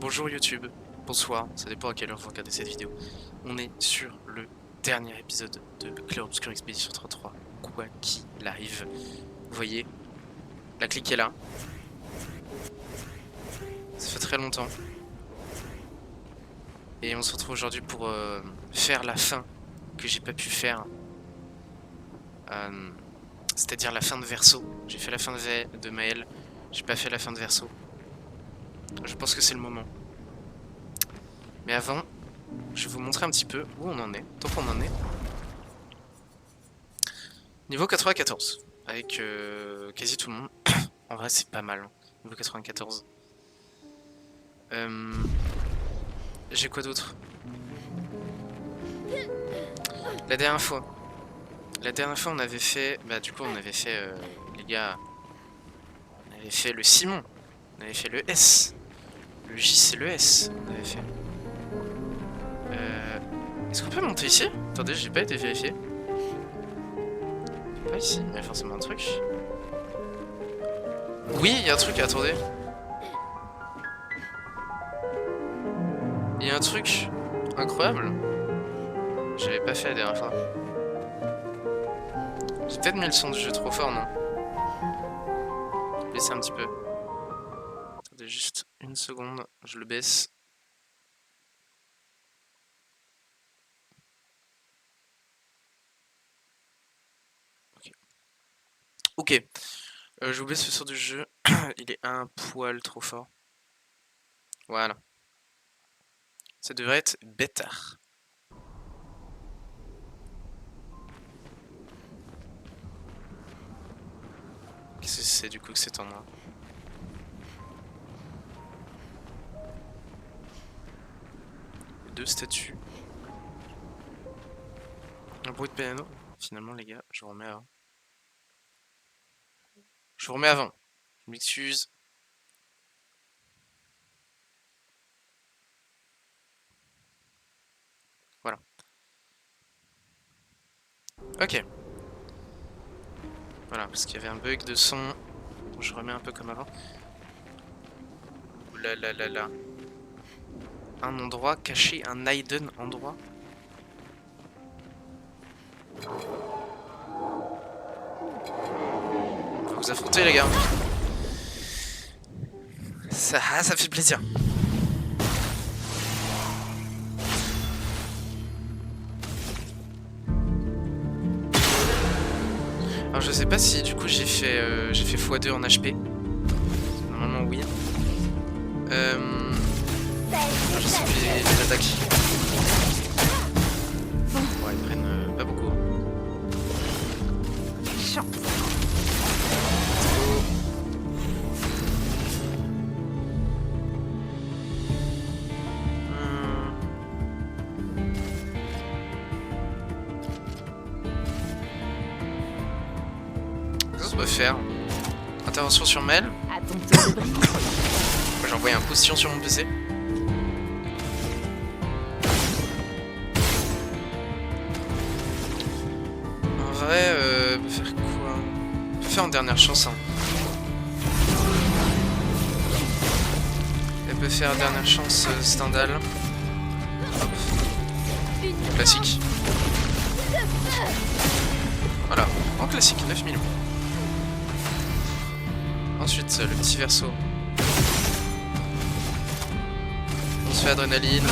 Bonjour YouTube, bonsoir, ça dépend à quelle heure vous regardez cette vidéo. On est sur le dernier épisode de Clair Obscur Expedition 33, quoi qu'il arrive. Vous voyez, la clique est là. Ça fait très longtemps. Et on se retrouve aujourd'hui pour faire la fin que j'ai pas pu faire. C'est-à-dire la fin de Verso. J'ai fait la fin de Maël, j'ai pas fait la fin de Verso. Je pense que c'est le moment. Mais avant, je vais vous montrer un petit peu où on en est, tant qu'on en est. Niveau 94, avec quasi tout le monde. En vrai, c'est pas mal, hein. Niveau 94. J'ai quoi d'autre? La dernière fois, on avait fait... Bah du coup, on avait fait, les gars... On avait fait le Simon. On avait fait le S. Le J, c'est le S. On avait fait. Est-ce qu'on peut monter ici? Attendez, j'ai pas été vérifié. Pas ici, il y a forcément un truc. Oui, il y a un truc, attendez. Il y a un truc incroyable. J'avais pas fait la dernière fois. J'ai peut-être mis le son du jeu trop fort, non? Baisser un petit peu. Attendez juste une seconde, je le baisse. Ok. Ok. Je vous baisse le son du jeu. Il est un poil trop fort. Voilà. Ça devrait être bêtard. Qu'est-ce que c'est du coup que cet endroit? Deux statues. Un bruit de piano. Finalement les gars, je vous remets avant. Je vous remets avant. Je m'excuse. Voilà. Ok. Voilà, parce qu'il y avait un bug de son. Je remets un peu comme avant. Ouh là là là là. Un endroit caché, un hidden endroit. On va vous affronter les gars. Ça fait plaisir. Alors je sais pas si du coup j'ai fait x2 en HP. Normalement oui. Je sais plus les attaques. Ouais, ils prennent pas beaucoup. Qu'est-ce qu'on peut faire? Intervention sur Mel. Moi j'ai envoyé un position sur mon PC. En vrai, on peut faire quoi? On peut faire en dernière chance. Hein. Elle peut faire dernière chance Stendhal. Classique. Voilà, en classique, 9 millions. Ensuite, le petit verso. On se fait adrénaline.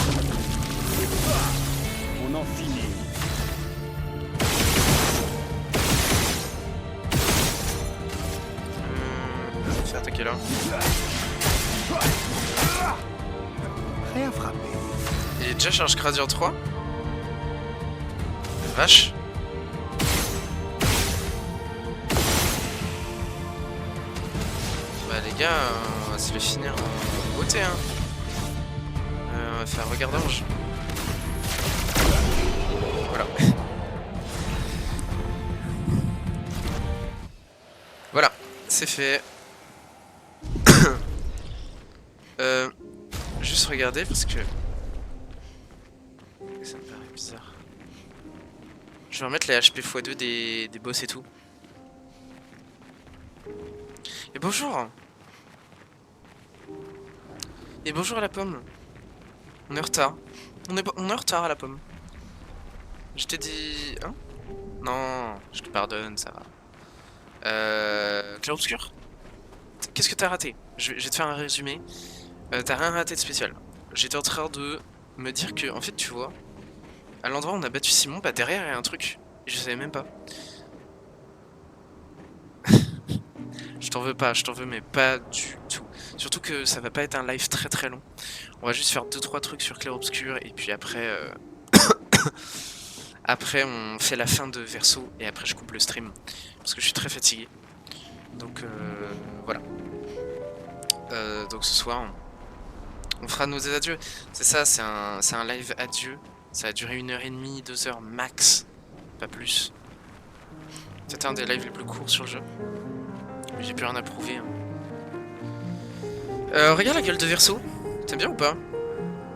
On en finit. On se fait attaquer là. Rien frappé. Et déjà charge Gradient 3. Vache. Bah les gars, on va se les finir en beauté hein. On va faire regard d'ange. Voilà. Voilà, c'est fait. Juste regarder parce que ça me paraît bizarre. Je vais remettre les HP x2 des boss et tout. Et bonjour. Et bonjour à la pomme. On est en retard. On est en retard à la pomme. Je t'ai dit... Hein? Non, je te pardonne, ça va. Clair obscur? Qu'est-ce que t'as raté? Je vais te faire un résumé. T'as rien raté de spécial. J'étais en train de me dire que, en fait, tu vois, à l'endroit où on a battu Simon, bah derrière il y a un truc. Et je savais même pas. Je t'en veux pas, je t'en veux, mais pas du tout. Surtout que ça va pas être un live très très long. On va juste faire 2-3 trucs sur Clair Obscur et puis après... après on fait la fin de Verso et après je coupe le stream. Parce que je suis très fatigué. Donc voilà. Donc ce soir, on fera nos adieux. C'est ça, c'est un live adieu. Ça a duré 1h30, 2h max. Pas plus. C'était un des lives les plus courts sur le jeu. Mais j'ai plus rien à prouver. Hein. Regarde la gueule de Verso. T'aimes bien ou pas?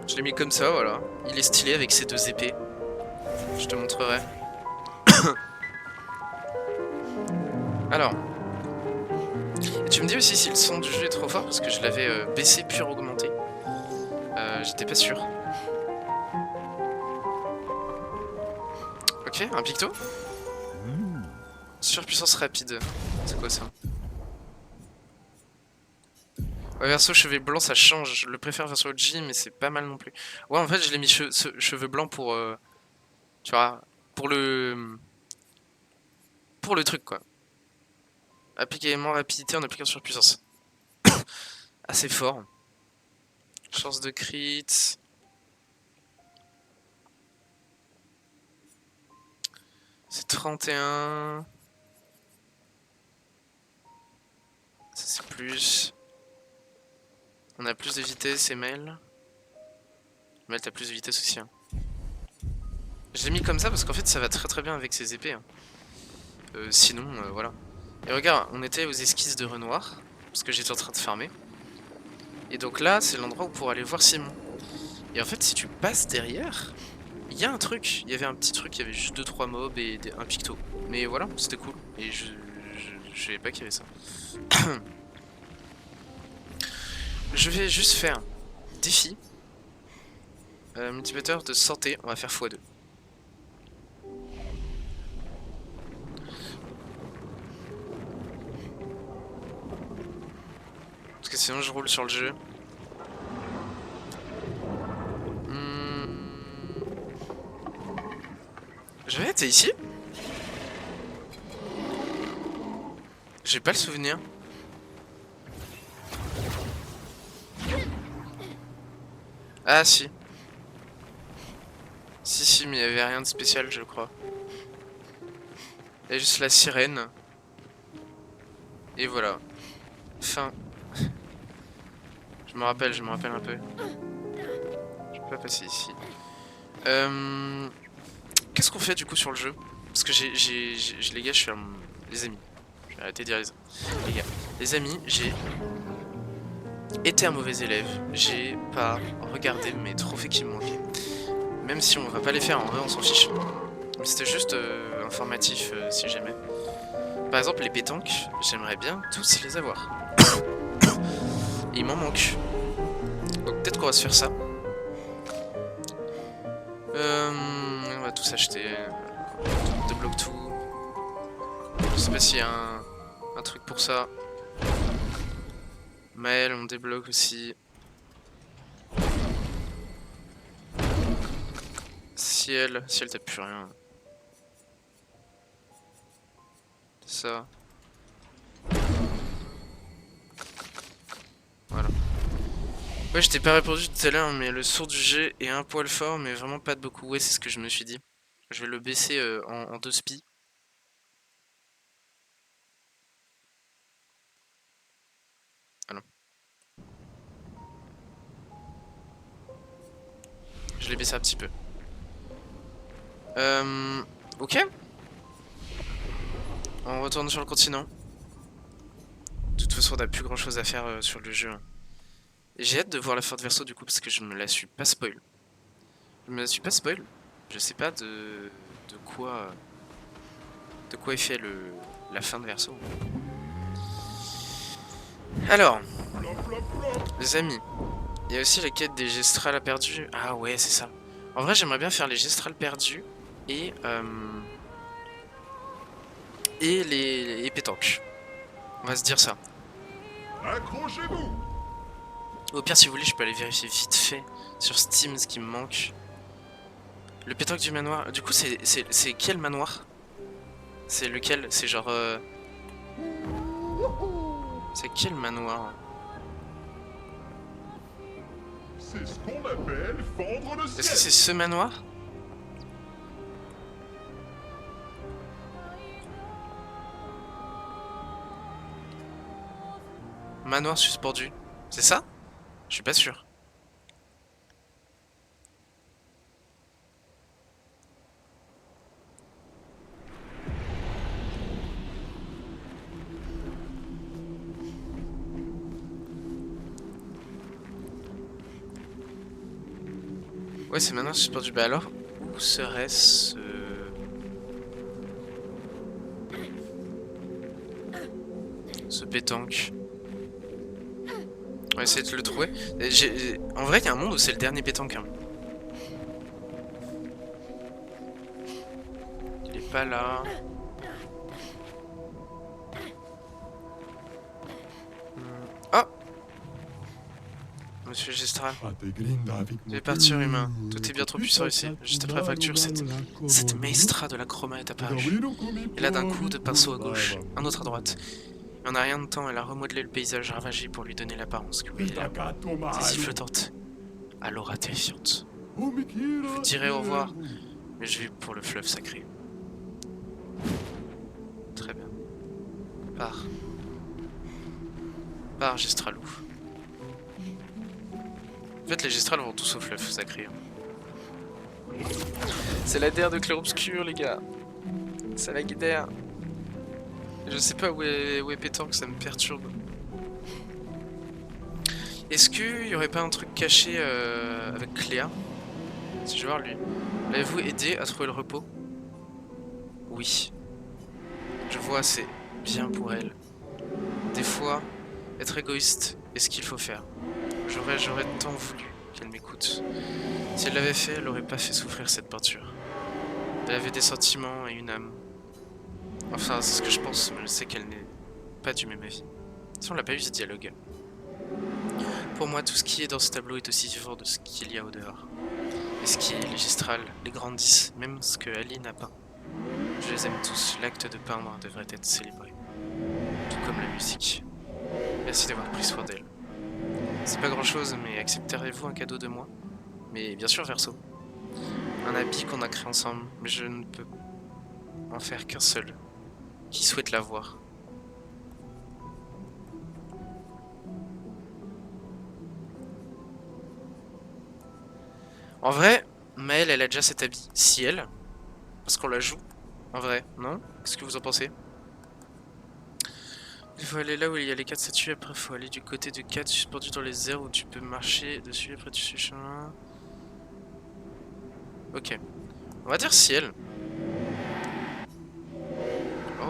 Je l'ai mis comme ça, voilà. Il est stylé avec ses 2 épées. Je te montrerai. Alors. Et tu me dis aussi si le son du jeu est trop fort, parce que je l'avais baissé puis augmenté. J'étais pas sûr. Ok, un picto. Surpuissance rapide. C'est quoi ça? Ouais, verso cheveux blancs, ça change. Je le préfère verso OG, mais c'est pas mal non plus. Ouais, en fait, je l'ai mis cheveux blancs pour... tu vois, pour le... Pour le truc, quoi. Appliquer élément rapidité en appliquant surpuissance. Assez fort. Chance de crit. C'est 31. Ça c'est plus. On a plus de vitesse et Mel. Mel t'as plus de vitesse aussi. Hein. Je l'ai mis comme ça parce qu'en fait ça va très très bien avec ses épées. Hein. Sinon, voilà. Et regarde, on était aux esquisses de Renoir. Parce que j'étais en train de farmer. Et donc là, c'est l'endroit où pour aller voir Simon. Et en fait, si tu passes derrière, il y a un truc. Il y avait un petit truc, il y avait juste 2-3 mobs et un picto. Mais voilà, c'était cool. Et je savais pas qu'il y avait ça. Je vais juste faire défi. Multiplicateur de santé, on va faire x2. Parce que sinon je roule sur le jeu. J'avais été ici? J'ai pas le souvenir. Ah si. Si, mais il y avait rien de spécial, je crois. Il y a juste la sirène. Et voilà. Fin. Je me rappelle un peu. Je peux pas passer ici. Qu'est-ce qu'on fait du coup sur le jeu? Parce que les gars, je suis les amis. Je vais arrêter de dire les gars. Les amis, j'ai été un mauvais élève. J'ai pas regardé mes trophées qui me manquaient. Même si on va pas les faire, en vrai on s'en fiche. Mais c'était juste informatif si jamais. Par exemple les pétanques, j'aimerais bien tous les avoir. Et il m'en manque. Donc peut-être qu'on va se faire ça. On va tous acheter. On débloque tout. Je sais pas s'il y a un truc pour ça. Maël, on débloque aussi. Ciel t'as plus rien. Ça. Voilà. Ouais, je t'ai pas répondu tout à l'heure, mais le sourd du G est un poil fort, mais vraiment pas de beaucoup. Ouais, c'est ce que je me suis dit. Je vais le baisser en 2 spi. Ah non. Je l'ai baissé un petit peu. Ok. On retourne sur le continent. De toute façon, on a plus grand chose à faire sur le jeu. Hein. J'ai hâte de voir la fin de Verso du coup, parce que je me la suis pas spoil. Je me la suis pas spoil. Je sais pas de quoi. De quoi est fait la fin de Verso. Alors, les amis, Il y a aussi la quête des gestrales perdus. Ah ouais, c'est ça. En vrai, j'aimerais bien faire les gestrales perdus et les pétanques. On va se dire ça. Accrochez-vous! Au pire, si vous voulez, je peux aller vérifier vite fait sur Steam ce qui me manque. Le pétanque du manoir. Du coup, c'est quel manoir? C'est lequel? C'est genre... C'est quel manoir? C'est ce qu'on appelle fendre le Est-ce que ciel! c'est ce manoir? Manoir suspendu. C'est ça? Je suis pas sûr. Ouais, c'est manoir suspendu. Bah alors, où serait-ce ce pétanque? On va essayer de le trouver. En vrai, il y a un monde où c'est le dernier pétanque. Hein. Il est pas là. Oh! Monsieur Gestral. Tu es partir humain. Tout est bien trop puissant ici. Juste après la fracture, cette maestra de la chroma est apparue. Et là, d'un coup de pinceau à gauche, un autre à droite. Et en un rien de temps, elle a remodelé le paysage ravagé pour lui donner l'apparence que vous voyez là. Des îles flottantes, à l'aura terrifiante. Je vous dirai au revoir, mais je vais pour le fleuve sacré. Très bien. Pars. Pars, Gestralou. En fait, les Gestrales vont tous au fleuve sacré. C'est la DR de Clair Obscur, les gars. C'est la guidère. Je sais pas où est Pétanque, ça me perturbe. Est-ce qu'il y aurait pas un truc caché avec Cléa? Si je vais voir lui. L'avez-vous aidé à trouver le repos? Oui. Je vois, c'est bien pour elle. Des fois, être égoïste est ce qu'il faut faire. J'aurais tant voulu qu'elle m'écoute. Si elle l'avait fait, elle n'aurait pas fait souffrir cette peinture. Elle avait des sentiments et une âme. Enfin, c'est ce que je pense, mais je sais qu'elle n'est pas du même avis. Si on l'a pas eu ce dialogue. Pour moi, tout ce qui est dans ce tableau est aussi vivant de ce qu'il y a au dehors. Les skis, les gestrales, les grandisses, même ce que Ali n'a peint. Je les aime tous, l'acte de peindre devrait être célébré. Tout comme la musique. Merci d'avoir pris soin d'elle. C'est pas grand chose, mais accepteriez-vous un cadeau de moi? Mais bien sûr, Verso. Un habit qu'on a créé ensemble, mais je ne peux en faire qu'un seul. Qui souhaite la voir? En vrai, Maëlle, elle a déjà cet habit. Si elle, parce qu'on la joue. En vrai, non? Qu'est-ce que vous en pensez? Il faut aller là où il y a les 4 statues, après il faut aller du côté de 4 suspendus dans les airs où tu peux marcher dessus, après tu suis chemin. Ok. On va dire ciel. Oh.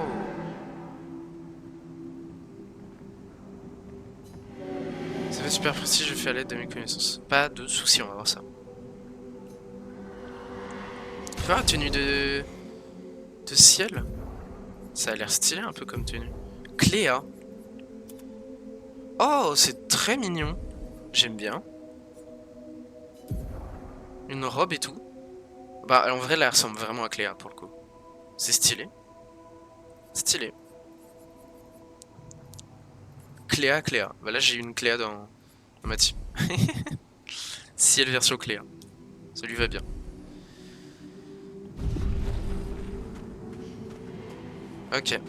Ça fait super précis, je fais à l'aide de mes connaissances. Pas de soucis, on va voir ça. Tu vois, tenue de ciel. Ça a l'air stylé un peu comme tenue. Cléa. Oh, c'est très mignon. J'aime bien. Une robe et tout. Bah, en vrai, là, elle ressemble vraiment à Cléa pour le coup. C'est stylé. Stylé. Cléa. Bah là, j'ai une Cléa dans ma team. Ciel version Cléa. Ça lui va bien. Ok.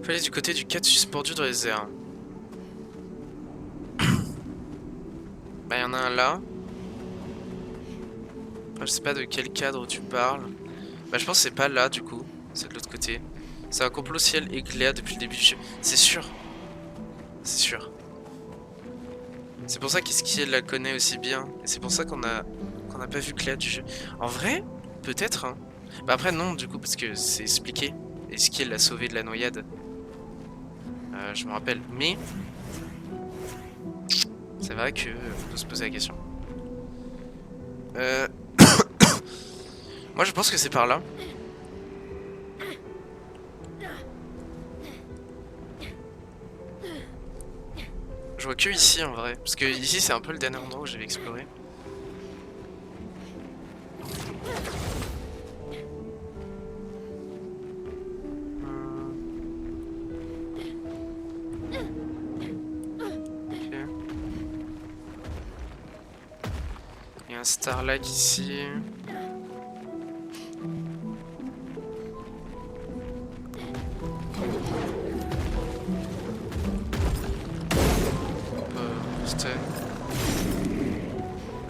Faut aller du côté du 4 suspendu dans les airs. Bah, y'en a un là. Après, je sais pas de quel cadre tu parles. Bah, je pense que c'est pas là du coup. C'est de l'autre côté. C'est un complot ciel et Cléa depuis le début du jeu. C'est sûr. C'est sûr. C'est pour ça qu'Eskiel la connaît aussi bien. Et c'est pour ça qu'on a pas vu Cléa du jeu. En vrai, peut-être. Hein. Bah après non du coup parce que c'est expliqué. Eskiel l'a sauvé de la noyade. Je me rappelle. Mais C'est vrai que faut se poser la question. Moi je pense que c'est par là. Je vois que ici en vrai. Parce que ici c'est un peu le dernier endroit où j'avais exploré. Il y a un Starlight ici.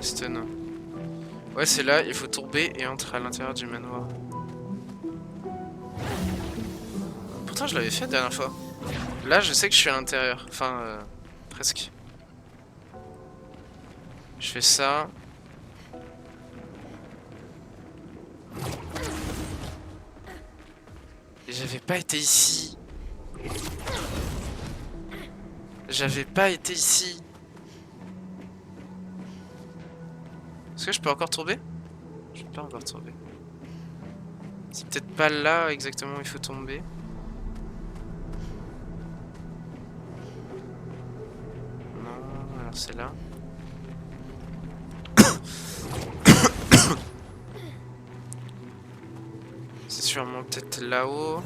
Stun. Ouais, c'est là, il faut tomber et entrer à l'intérieur du manoir. Pourtant, je l'avais fait la dernière fois. Là, je sais que je suis à l'intérieur. Enfin, presque. Je fais ça. Et j'avais pas été ici. J'avais pas été ici. Est-ce que je peux encore tomber? Je peux pas encore tomber. C'est peut-être pas là exactement où il faut tomber. Non, alors c'est là. C'est sûrement peut-être là-haut.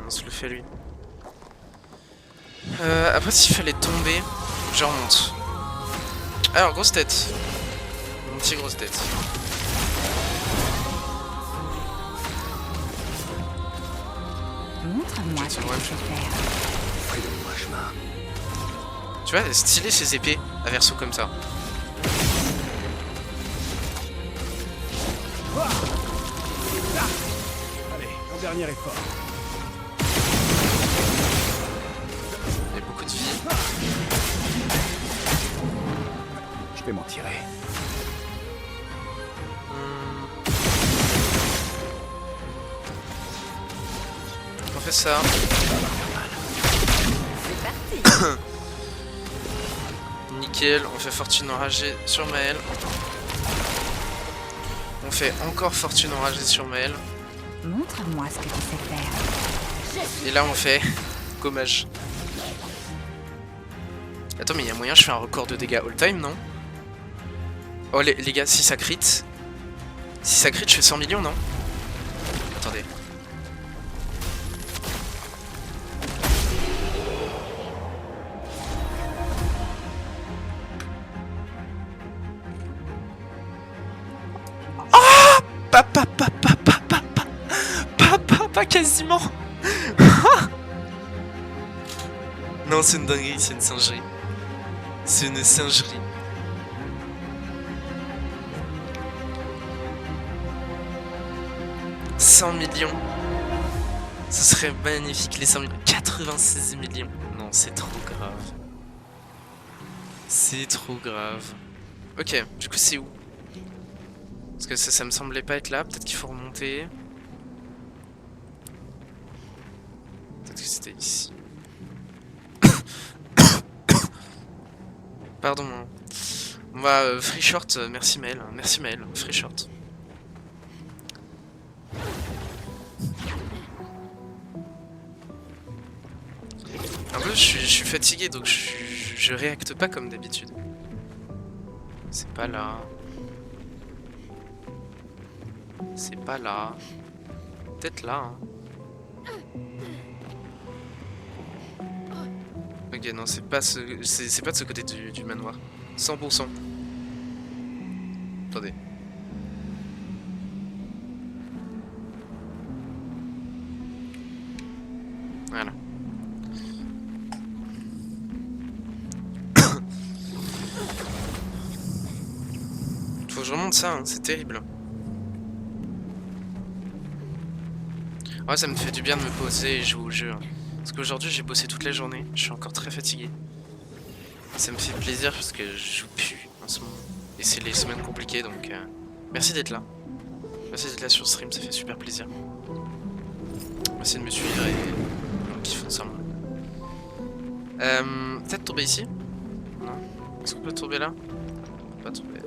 On se le fait lui. Après s'il fallait tomber, je remonte. Alors grosse tête. Mon petit grosse tête. Montre-moi ce que tu sais faire. Fais-le-moi chemin. Tu vois, stylé ces épées à verso comme ça. Allez, mon dernier effort. Il y a beaucoup de vie. Je vais m'en tirer. On fait ça. C'est parti. Nickel, on fait fortune enragée sur Maël. On fait encore fortune enragée sur Maël. Montre-moi ce que tu sais faire. Et là on fait gommage. Attends mais il y a moyen je fais un record de dégâts all time non? Oh les gars si ça crit. Si ça crit je fais 100 millions non? Attendez. Pas quasiment. Non c'est une dinguerie, c'est une singerie. C'est une singerie. « 100 millions. Ce serait magnifique les 100 millions. 96 millions. Non c'est trop grave. C'est trop grave. Ok, du coup c'est où? Parce que ça me semblait pas être là, peut-être qu'il faut remonter. Peut-être que c'était ici. Pardon. On va free short, merci Maël. Merci Maël, free short. Un peu, je suis fatigué donc je réacte pas comme d'habitude. C'est pas là. C'est pas là. Peut-être là. Hein. Ok, non, c'est pas c'est pas de ce côté du manoir. 100%. Attendez. Voilà. Faut que je remonte ça, hein, c'est terrible. Ouais, ça me fait du bien de me poser et jouer au jeu. Hein. Parce qu'aujourd'hui j'ai bossé toute la journée, je suis encore très fatigué. Ça me fait plaisir parce que je joue plus en ce moment. Et c'est les semaines compliquées donc Merci d'être là. Merci d'être là sur le stream, ça fait super plaisir. Merci de me suivre et on kiffe ensemble. Peut-être tomber ici? Non? Est-ce qu'on peut tomber là? On peut pas tomber.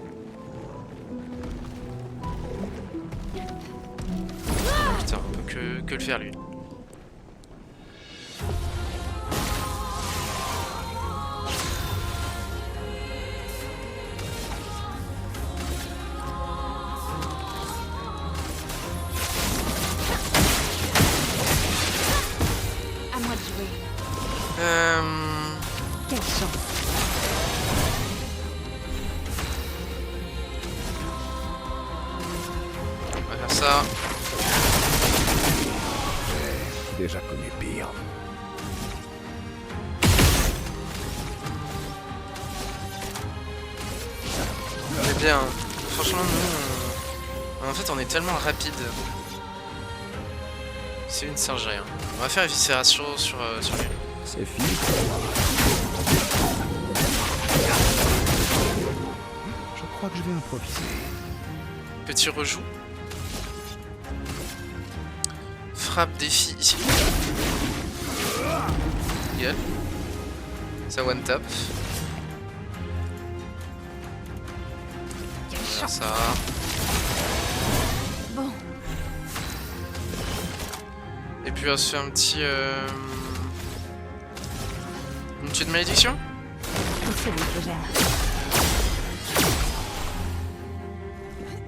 Putain, on peut que le faire lui. À moi de jouer. Quelle chance. On va faire ça. J'ai déjà connu pire. C'est bien. Franchement, nous, en fait, on est tellement rapide. C'est une singerie. Hein. On va faire éviscération sur lui. C'est fini pour moi. Je crois que je vais improviser. Petit rejoue. Frappe défi ici. Nickel. Ça one tap. Quelle Voilà chance. ça. Bon, Et puis on se fait un petit... Une petite malédiction. c'est celui que j'aime.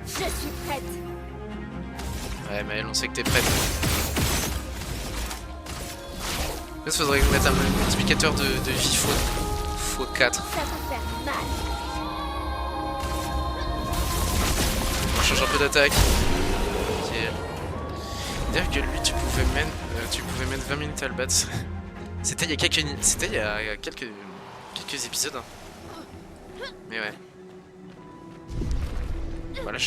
Je suis prête. Ouais, mais on sait que t'es prête. Peut-être faudrait que je mette un multiplicateur de vie fois 4. Ça va faire mal. On change un peu d'attaque. Ok. D'ailleurs que lui tu pouvais mettre 20 minutes à le battre. C'était il y a quelques épisodes. Hein. Mais ouais. Voilà,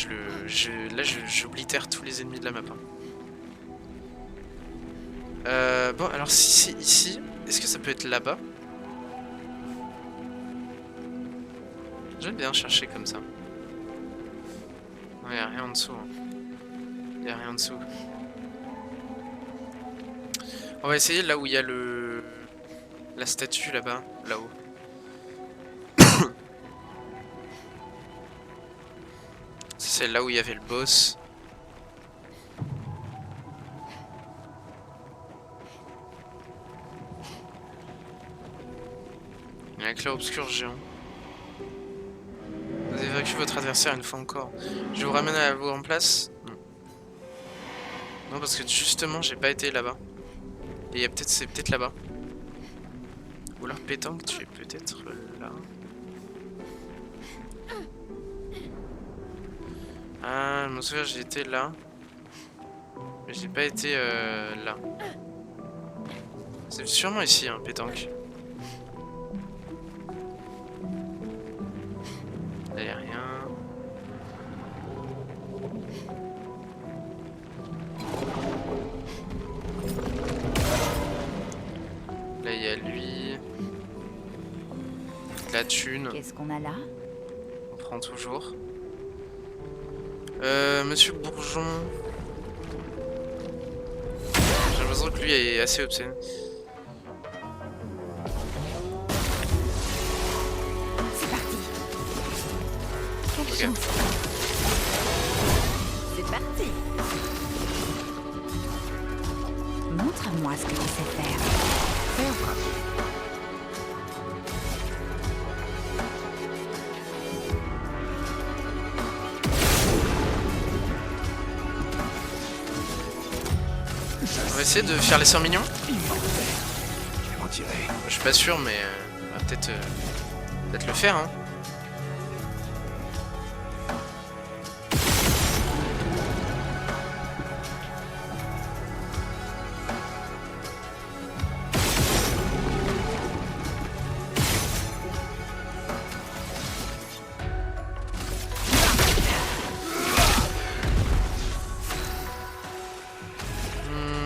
j'oblitère tous les ennemis de la map. Hein. Bon, alors si c'est ici, est-ce que ça peut être là-bas? J'aime bien chercher comme ça. Non, y'a rien en dessous. Hein. Y'a rien en dessous. On va essayer là où il y a la statue là-bas, là-haut. C'est là où il y avait le boss. Il y a un clair obscur géant. Vous avez vaincu votre adversaire une fois encore. Je vous ramène à vous en place. Non. Non, parce que justement, j'ai pas été là-bas. Et c'est peut-être là-bas. Ou alors pétanque, tu es peut-être là. Ah, je me souviens, j'ai été là. Mais j'ai pas été là. C'est sûrement ici, hein, pétanque. Là, y'a rien. Là, il y a lui. La thune. Qu'est-ce qu'on a là? On prend toujours. Monsieur Bourgeon. J'ai l'impression que lui est assez obscène. C'est parti. Quelle Ok. chance. C'est parti. Montre-moi ce que tu sais faire. Fais voir. On va essayer de faire les 100 millions. Je vais m'en tirer. Je suis pas sûr, mais on va peut-être le faire. Hein.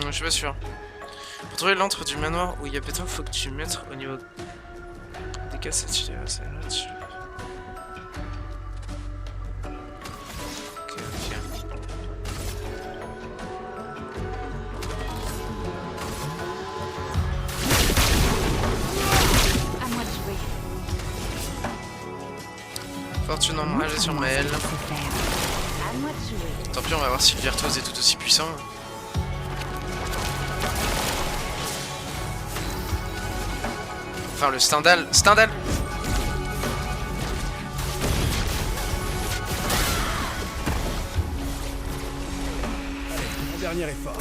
Je suis pas sûr. Pour trouver l'antre du manoir où il y a pétanque, faut que tu mettes au niveau des cassettes. Ok. opportunément agi sur Maël. À moi de jouer. Tant pis, on va voir si le virtuose est tout aussi puissant. Enfin, le Stendhal. Stendhal! Mon dernier effort.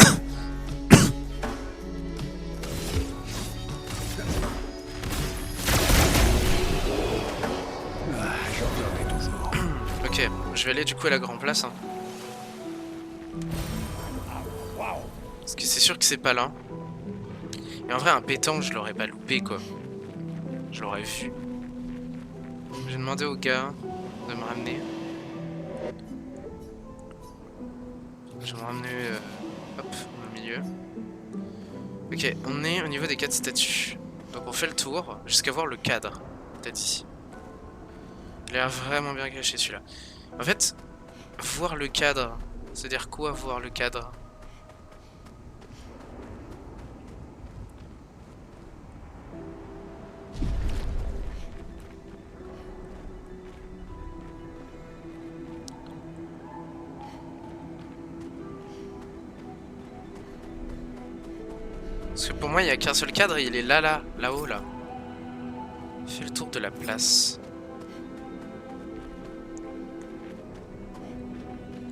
J'en reviendrai toujours. Ok, je vais aller du coup à la grande place. Hein. Parce que c'est sûr que c'est pas là. Et en vrai, un pétanque, je l'aurais pas loupé quoi. Je l'aurais vu. J'ai demandé au gars de me ramener. Je vais me ramener hop, au milieu. Ok, on est au niveau des 4 statues. Donc on fait le tour jusqu'à voir le cadre. Peut-être ici. Il a l'air vraiment bien caché celui-là. En fait, voir le cadre, c'est-à-dire quoi voir le cadre? Parce que pour moi, il n'y a qu'un seul cadre et il est là-haut, là. Fais le tour de la place.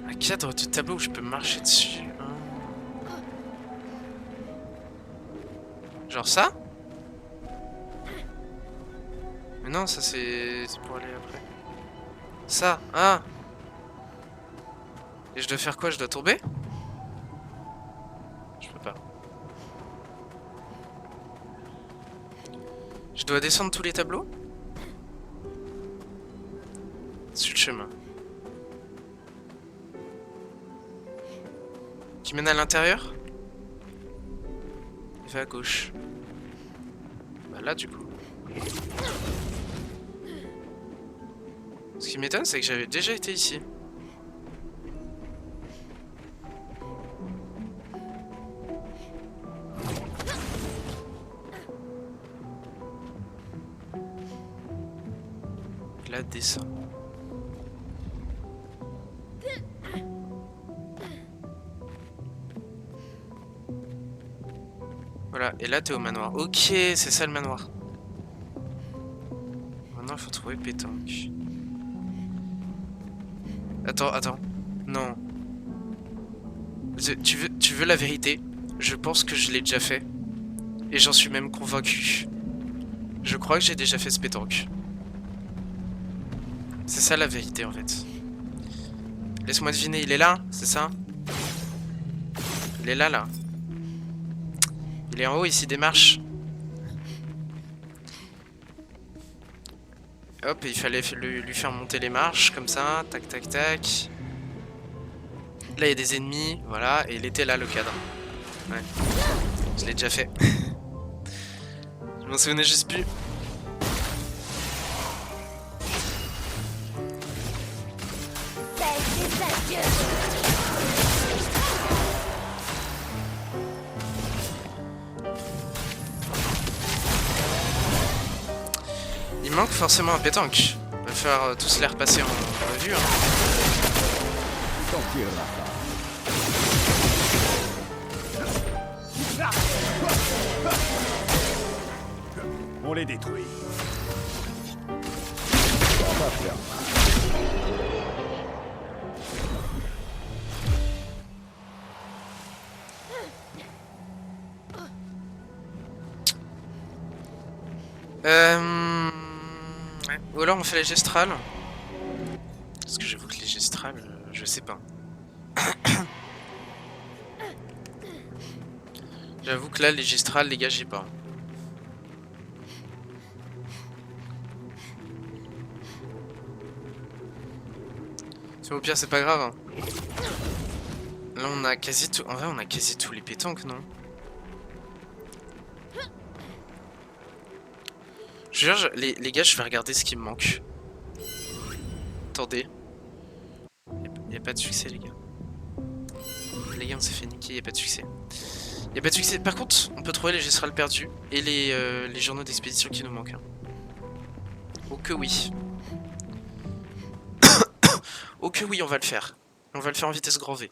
Un cadre de tableau où je peux marcher dessus. Hein. Genre ça? Mais non, ça c'est pour aller après. Ça, ah! Et je dois faire quoi? Je dois tomber? Je peux pas. Je dois descendre tous les tableaux? Sur le chemin. Qui mène à l'intérieur? Il va à gauche. Bah là du coup. Ce qui m'étonne c'est que j'avais déjà été ici. Là descend. Voilà, et là t'es au manoir. Ok, c'est ça le manoir. Maintenant il faut trouver pétanque. Attends. Non. Tu veux la vérité? Je pense que je l'ai déjà fait. Et j'en suis même convaincu. Je crois que j'ai déjà fait ce pétanque. C'est ça la vérité en fait. Laisse-moi deviner, il est là, c'est ça? Il est là. Il est en haut, ici, des marches. Hop, il fallait lui faire monter les marches, comme ça. Tac, tac, tac. Là, il y a des ennemis, voilà. Et il était là, le cadre. Ouais. Je l'ai déjà fait. Je m'en souvenais juste plus. Il manque forcément un pétanque. On va faire tous les repasser en revue. Hein. T'en tireras pas. On les détruit. Ça va faire mal. Ouais. Ou alors on fait les gestrales. Parce que j'avoue que les gestrales, je sais pas. J'avoue que là, les gestrales, les gars, j'ai pas. Au pire, c'est pas grave. Hein. Là, on a quasi tout. En vrai, on a quasi tous les pétanques, non? Je jure, les gars, je vais regarder ce qui me manque. Attendez. Y'a pas de succès, les gars. Les gars, on s'est fait niquer, y'a pas de succès. Y'a pas de succès. Par contre, on peut trouver les gestrales perdus et les journaux d'expédition qui nous manquent. Hein. Oh que oui. Oh que oui, on va le faire. On va le faire en vitesse grand V.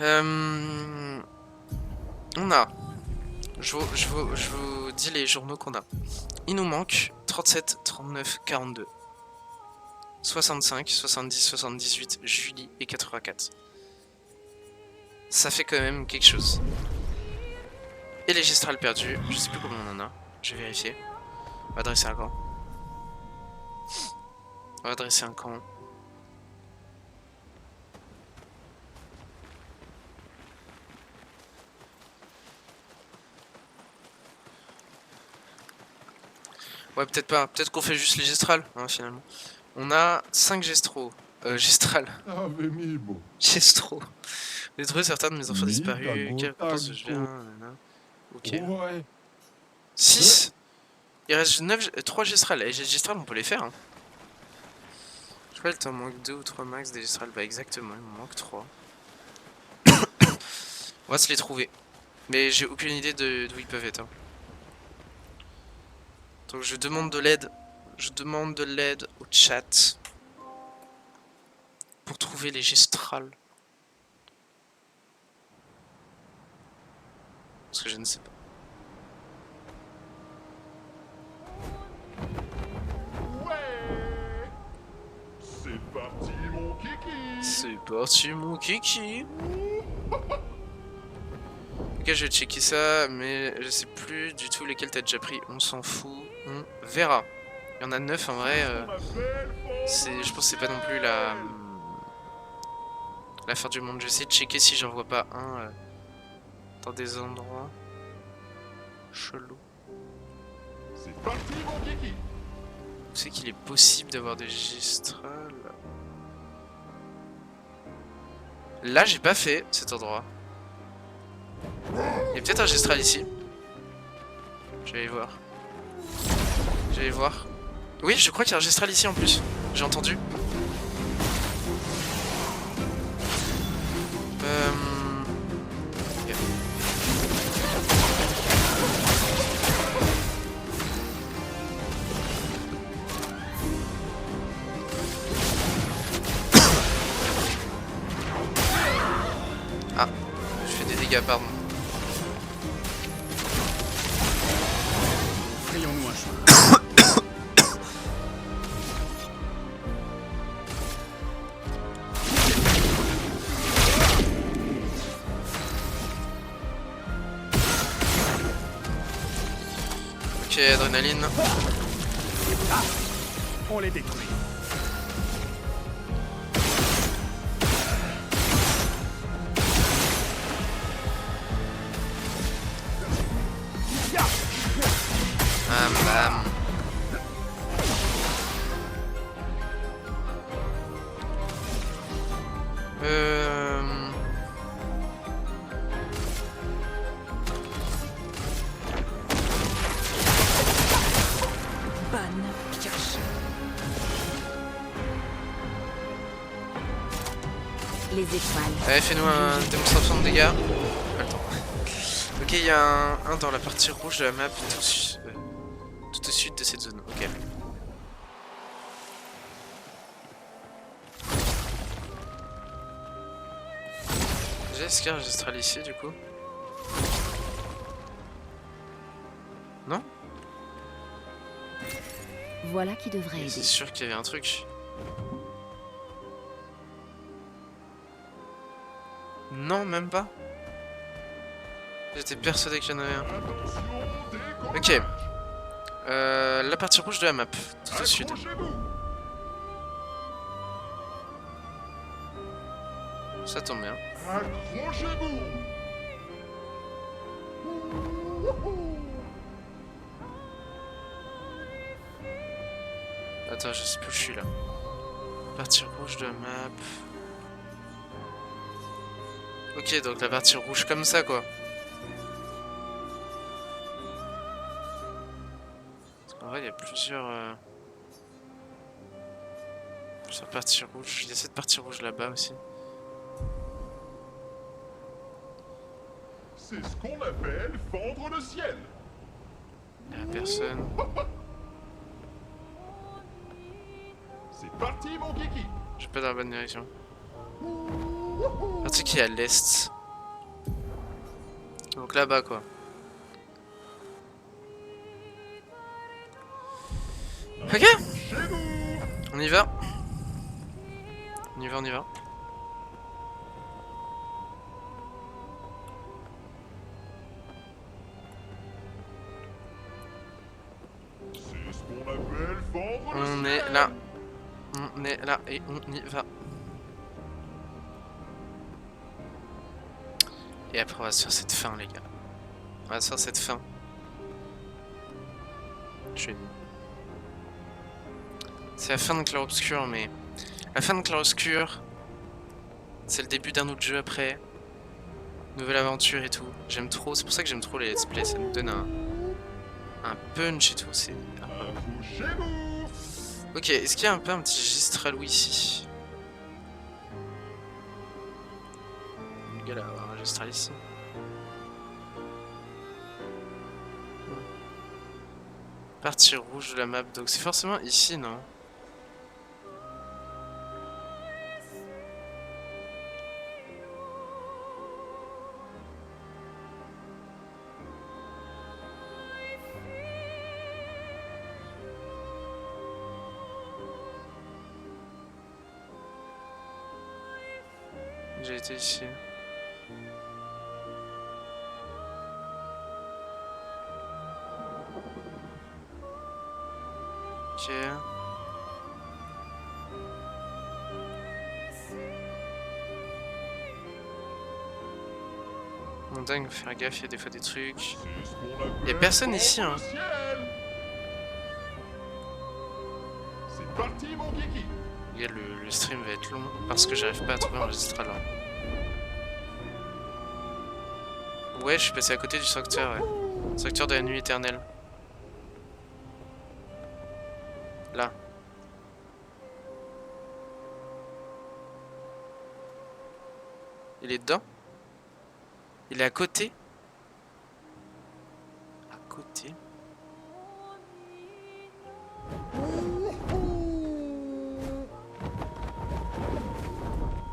On a... je vous dis les journaux qu'on a. Il nous manque 37, 39, 42. 65, 70, 78, Julie et 84. Ça fait quand même quelque chose. Et les gestrales perdus, je sais plus combien on en a. Je vais vérifier. On va dresser un camp. On va dresser un camp. Ouais, peut-être pas. Peut-être qu'on fait juste les gestrales, hein, finalement. On a 5 gestraux. Gestrales. Avemibo. Gestro. J'ai trouvé certains de mes enfants disparus. Tago, Quelle importance je tago. viens. Ok. Ouais. 6. Il reste 3 gestrales. Et les gestrales, on peut les faire. Hein. Je crois qu'il t'en manque 2 ou 3 max des gestrales. Bah, exactement, il m'en manque 3. On va se les trouver. Mais j'ai aucune idée d'où ils peuvent être. Hein. Donc je demande de l'aide. Je demande de l'aide au chat. Pour trouver les gestrales. Parce que je ne sais pas. Ouais. C'est parti, mon kiki. C'est parti mon kiki. Ok, je vais checker ça, mais je sais plus du tout lesquels t'as déjà pris. On s'en fout, on verra. Il y en a 9 en vrai. Je pense que c'est pas non plus la fin du monde. Je vais essayer de checker si j'en vois pas un dans des endroits chelous. C'est parti, mon kiki. Où c'est qu'il est possible d'avoir des gestrales? Là, j'ai pas fait cet endroit. Il y a peut-être un gestral ici. Je vais aller voir. Je vais aller voir. Oui, je crois qu'il y a un gestral ici en plus. J'ai entendu. Ok. Ah, je fais des dégâts, pardon. Frayons-nous un chemin. Ok, adrénaline. On les détruit. Bam bam. Bonne pioche. Les étoiles. Allez, fais-nous une démonstration de dégâts. Pas le temps. Ok, il y a un dans la partie rouge de la map, tout au sud de cette zone. Ok. Déjà, est-ce qu'il y a un gestral ici, du coup? Non? Voilà qui devrait C'est aider. sûr qu'il y avait un truc. Non, même pas. J'étais persuadé qu'il y en avait un. Attention, décollage. Ok. La partie rouge de la map, tout au sud. Accrochez-vous. Ça tombe bien. Accrochez-vous. Attends, je sais plus où je suis là. Partie rouge de la map. Ok, donc la partie rouge comme ça, quoi. En vrai, il y a plusieurs parties rouges. Il y a cette partie rouge là-bas aussi. C'est ce qu'on appelle fendre le ciel. Y'a personne. C'est parti, mon kiki. Je vais pas dans la bonne direction. Un truc qui est à l'est. Donc là-bas quoi. Ok. Chez nous. On y va. On y va, on y va. C'est ce qu'on appelle fendre le On ciel. est là. On est là et on y va. Et après on va se faire cette fin les gars. On va se faire cette fin. Je suis nul. C'est la fin de Clair-Obscur mais... La fin de Clair-Obscur... C'est le début d'un autre jeu après. Nouvelle aventure et tout. J'aime trop, c'est pour ça que j'aime trop les let's play, ça nous donne un punch et tout, c'est... Accouchez-vous. Ok, est-ce qu'il y a un peu un petit Gistralou ici? Le gars là, va avoir un Gistral ici. Partie rouge de la map, donc c'est forcément ici, non? J'ai été ici. Ok. Mon dingue, faut faire gaffe, il y a des fois des trucs. C'est ce qu'on appelle Y'a personne ici, fendre hein. le ciel. C'est parti, mon kiki. Les gars, le stream va être long parce que j'arrive pas à trouver un magistral là. Ouais, je suis passé à côté du sanctuaire, ouais. Sanctuaire de la nuit éternelle. Là. Il est dedans? Il est à côté? À côté?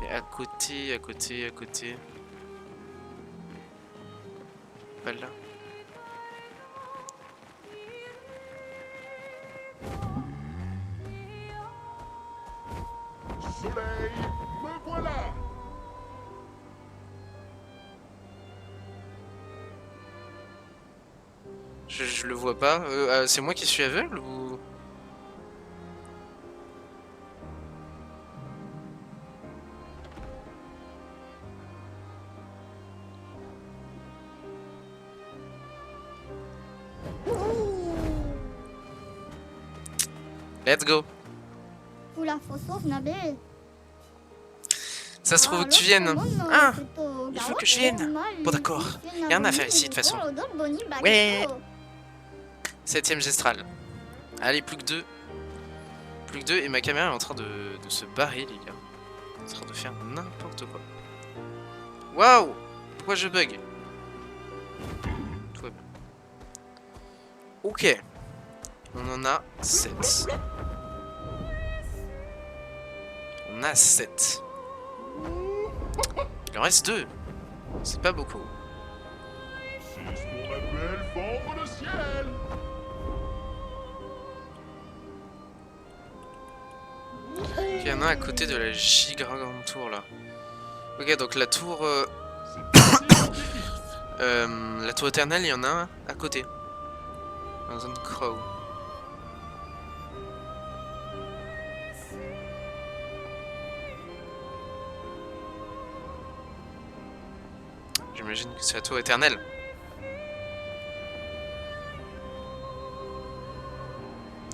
Et à côté, à côté, à côté. Pas là. Soleil, me voilà. Je le vois pas. C'est moi qui suis aveugle ou... Let's go. Oula, faut sauve, Nabil. Ça se trouve que tu viennes. Ah, il faut que je vienne. Bon d'accord. Y a rien à faire ici de toute façon. Ouais. 7ème gestral. Allez, plus que 2. Plus que 2 et ma caméra est en train de se barrer les gars. Elle est en train de faire n'importe quoi. Waouh. Pourquoi je bug? Tout va bien. Ok. On en a 7. On a 7. Il en reste 2. C'est pas beaucoup. C'est ce qu'on appelle fendre le ciel. Ok, il y en a un à côté de la giga grande tour là. Ok, donc la tour... C'est parti, mon kiki. la tour éternelle, il y en a un à côté. Dans zone Crow. J'imagine que c'est la tour éternelle.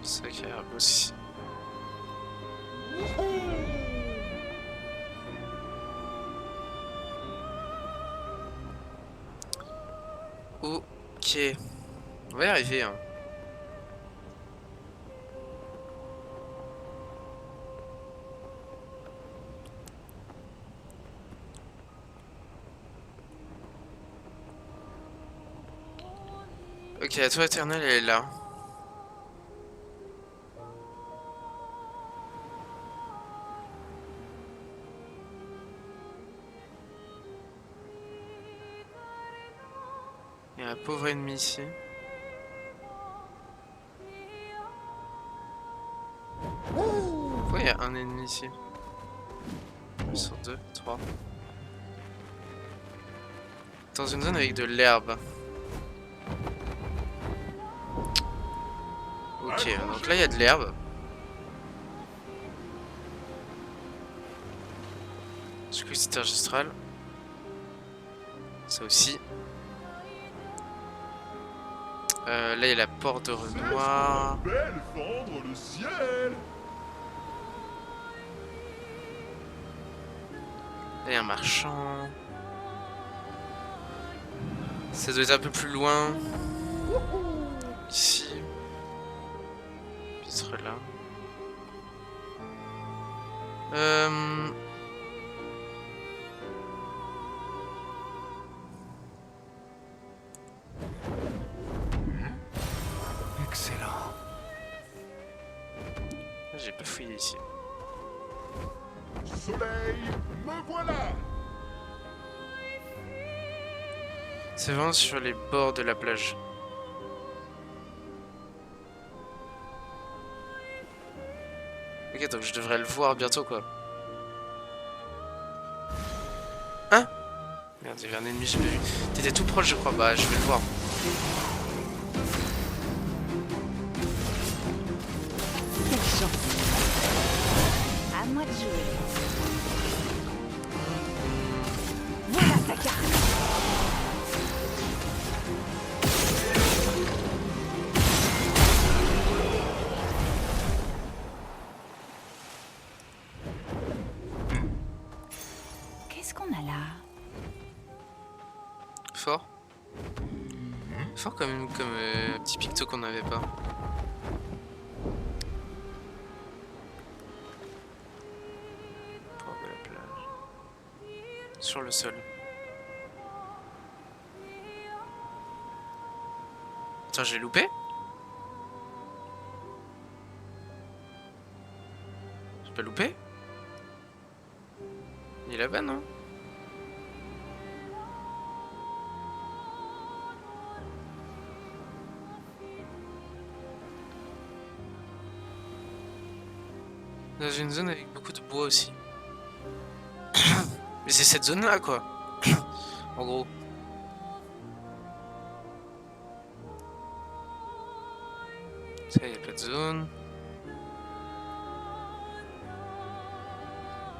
C'est vrai qu'il y a un boss ici. Ok. On va y arriver, hein. Ok, Ok, la tour éternelle, elle est là. Il y a un pauvre ennemi ici. Pourquoi il y a un ennemi ici? Sur 2, 3. Dans une zone avec de l'herbe. Ok, donc là il y a de l'herbe. Du coup c'est magistral. Ça aussi. Là il y a la porte de Renoir. Belle fendre le ciel. Là il y a un marchand. Ça doit être un peu plus loin. Ici. Peut-être là. Excellent. J'ai pas fouillé ici. Soleil, me voilà. C'est vraiment sur les bords de la plage. Ok, donc je devrais le voir bientôt quoi. Hein? Merde, il y avait un ennemi, j'ai pas vu. T'étais tout proche, je crois. Bah, je vais le voir. Quelle chance. À moi de jouer. Voilà ta carte. Qu'est-ce qu'on a là? Fort. Fort comme petit picto qu'on n'avait pas. Bord de la plage. Sur le sol. Attends, j'ai loupé? J'ai pas loupé? Il est là-bas, non? Dans une zone avec beaucoup de bois aussi. Mais c'est cette zone-là, quoi. En gros. Ça, y a pas de zone.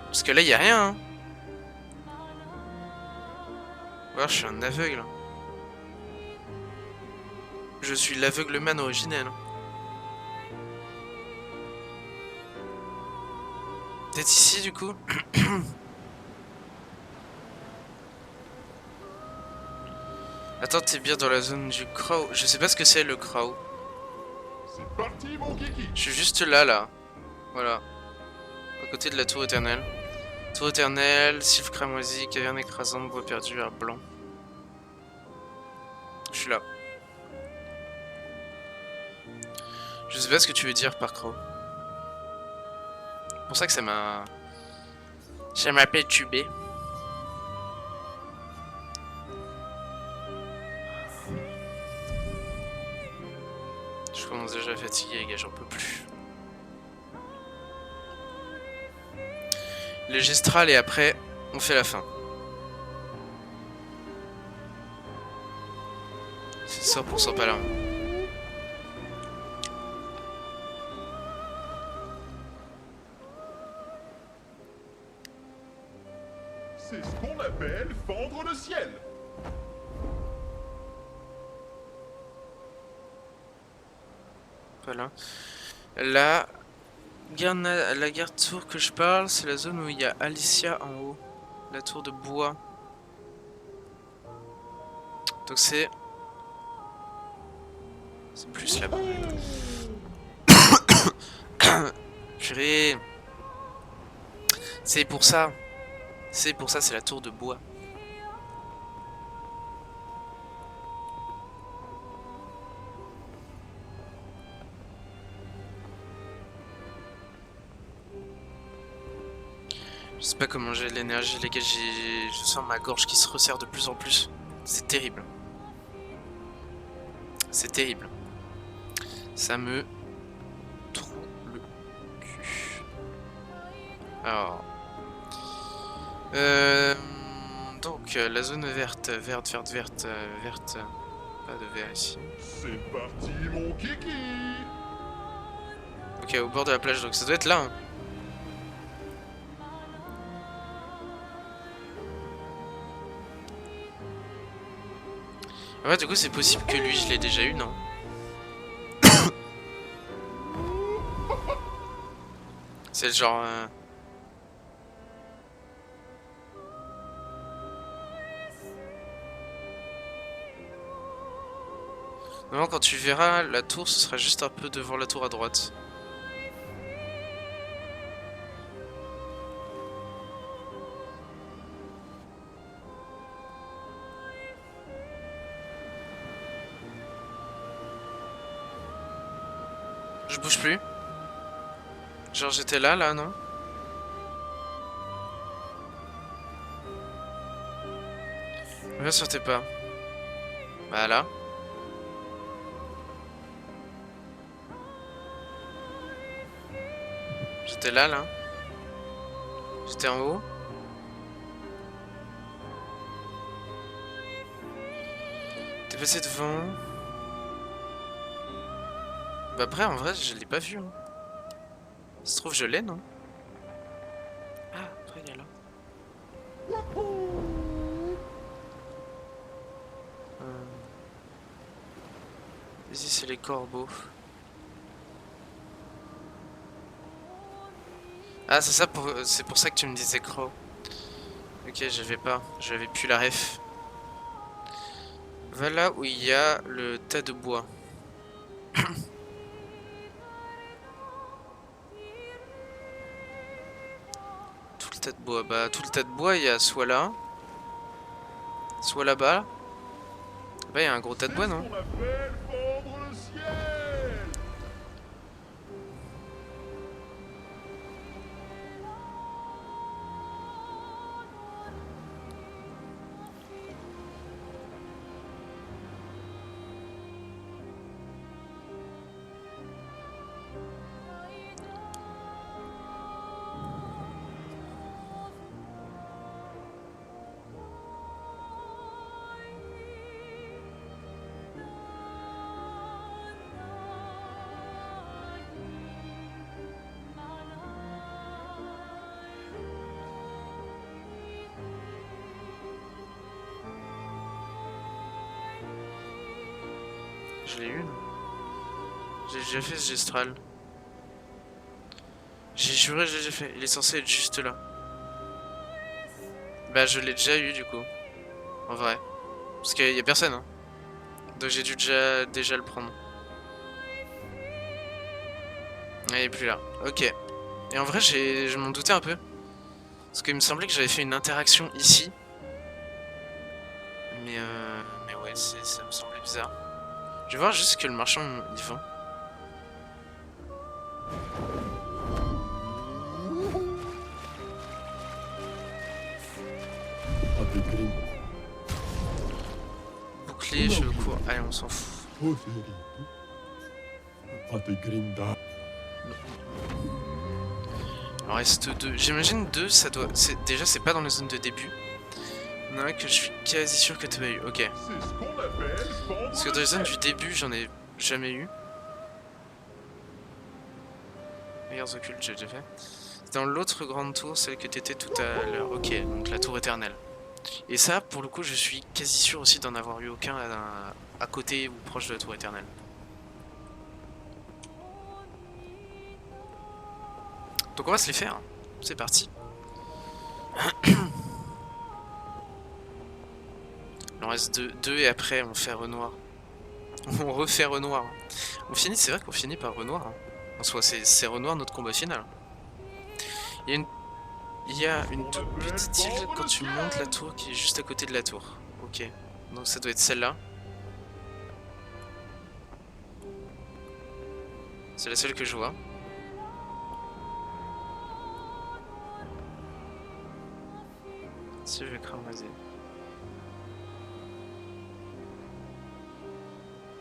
Parce que là, y a rien, hein. Ou alors, je suis un aveugle. Je suis l'aveugleman originel. Peut-être ici, du coup. Attends, t'es bien dans la zone du Crow. Je sais pas ce que c'est le Crow. C'est parti, mon kiki. Je suis juste là, là. Voilà. À côté de la tour éternelle. Tour éternelle, sylve cramoisi, caverne écrasante, bois perdu, herbe blanc. Je suis là. Je sais pas ce que tu veux dire par Crow. C'est pour ça que ça m'a... Ça m'a perturbé. Je commence déjà à fatiguer, les gars, j'en peux plus. Le gestral et après, on fait la fin. C'est 100% pas là. C'est ce qu'on appelle fendre le ciel. Voilà. La gare tour que je parle, c'est la zone où il y a Alicia en haut. La tour de bois. Donc c'est... C'est plus là-bas. Purée. C'est pour ça. C'est pour ça, c'est la tour de bois. Je sais pas comment j'ai l'énergie, les gars, je sens ma gorge qui se resserre de plus en plus. C'est terrible. C'est terrible. Ça me troue le cul. Alors. Donc, la zone verte, verte. Pas de vert ici. C'est parti, mon kiki. Ok, au bord de la plage, donc ça doit être là. Hein. Ouais, du coup, c'est possible que lui, je l'ai déjà eu, non? C'est le genre... Normalement, quand tu verras la tour, ce sera juste un peu devant la tour à droite. Je bouge plus. Genre j'étais là, non? Reviens sur tes pas. Voilà. J'étais là. J'étais en haut. T'es passé devant. Bah après, en vrai, je l'ai pas vu. Hein. Ça se trouve, je l'ai, non? Ah, après, il est là. Ici, c'est les corbeaux. Ah, c'est pour ça que tu me disais Crow. Ok, j'avais plus la ref. Voilà où il y a le tas de bois. Tout le tas de bois, bah tout le tas de bois, il y a soit là, soit là-bas. Bah il y a un gros tas de bois, non? On appelle fendre le ciel. Je l'ai eu, non? J'ai déjà fait ce gestral. J'ai juré, j'ai déjà fait. Il est censé être juste là. Bah je l'ai déjà eu du coup. En vrai. Parce qu'il y a personne, hein. Donc j'ai dû déjà le prendre. Ah, il est plus là. Ok. Et en vrai, je m'en doutais un peu. Parce qu'il me semblait que j'avais fait une interaction ici. Mais ouais, ça me semblait bizarre. Je vais voir juste ce que le marchand il vend. Bouclier, cheveux courts. Allez, on s'en fout. Il en reste 2. J'imagine 2, ça doit... Déjà, c'est pas dans les zones de début. Il y en a un que je suis quasi sûr que tu as eu. Ok. C'est ce qu'on appelle fendre Parce que dans le les zones ciel. du début, j'en ai jamais eu. Meilleurs occultes, j'ai déjà fait. C'est dans l'autre grande tour, celle que t'étais tout à l'heure. Ok, donc la tour éternelle. Et ça, pour le coup, je suis quasi sûr aussi d'en avoir eu aucun à côté ou proche de la tour éternelle. Donc on va se les faire. C'est parti. Il en reste 2 et après on fait Renoir. On refait Renoir. On finit, c'est vrai qu'on finit par Renoir. Hein. En soi, c'est Renoir notre combat final. Il y a une toute petite île quand tu montes la tour qui est juste à côté de la tour. Ok. Donc ça doit être celle-là. C'est la seule que je vois. Sylve cramoisi.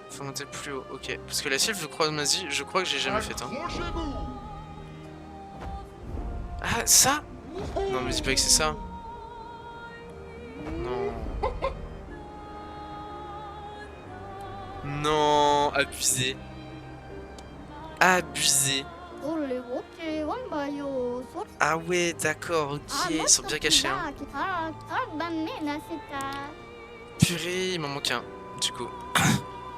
Faut monter plus haut, ok. Parce que la sylve cramoisi, je crois que j'ai jamais fait. Hein. Accrochez-vous. Ah, ça? Non, me dis pas que c'est ça. Non. Non, abusé. Abusé. Ah ouais, d'accord, ok, ils sont bien cachés. Hein. Purée, il m'en manque un, du coup.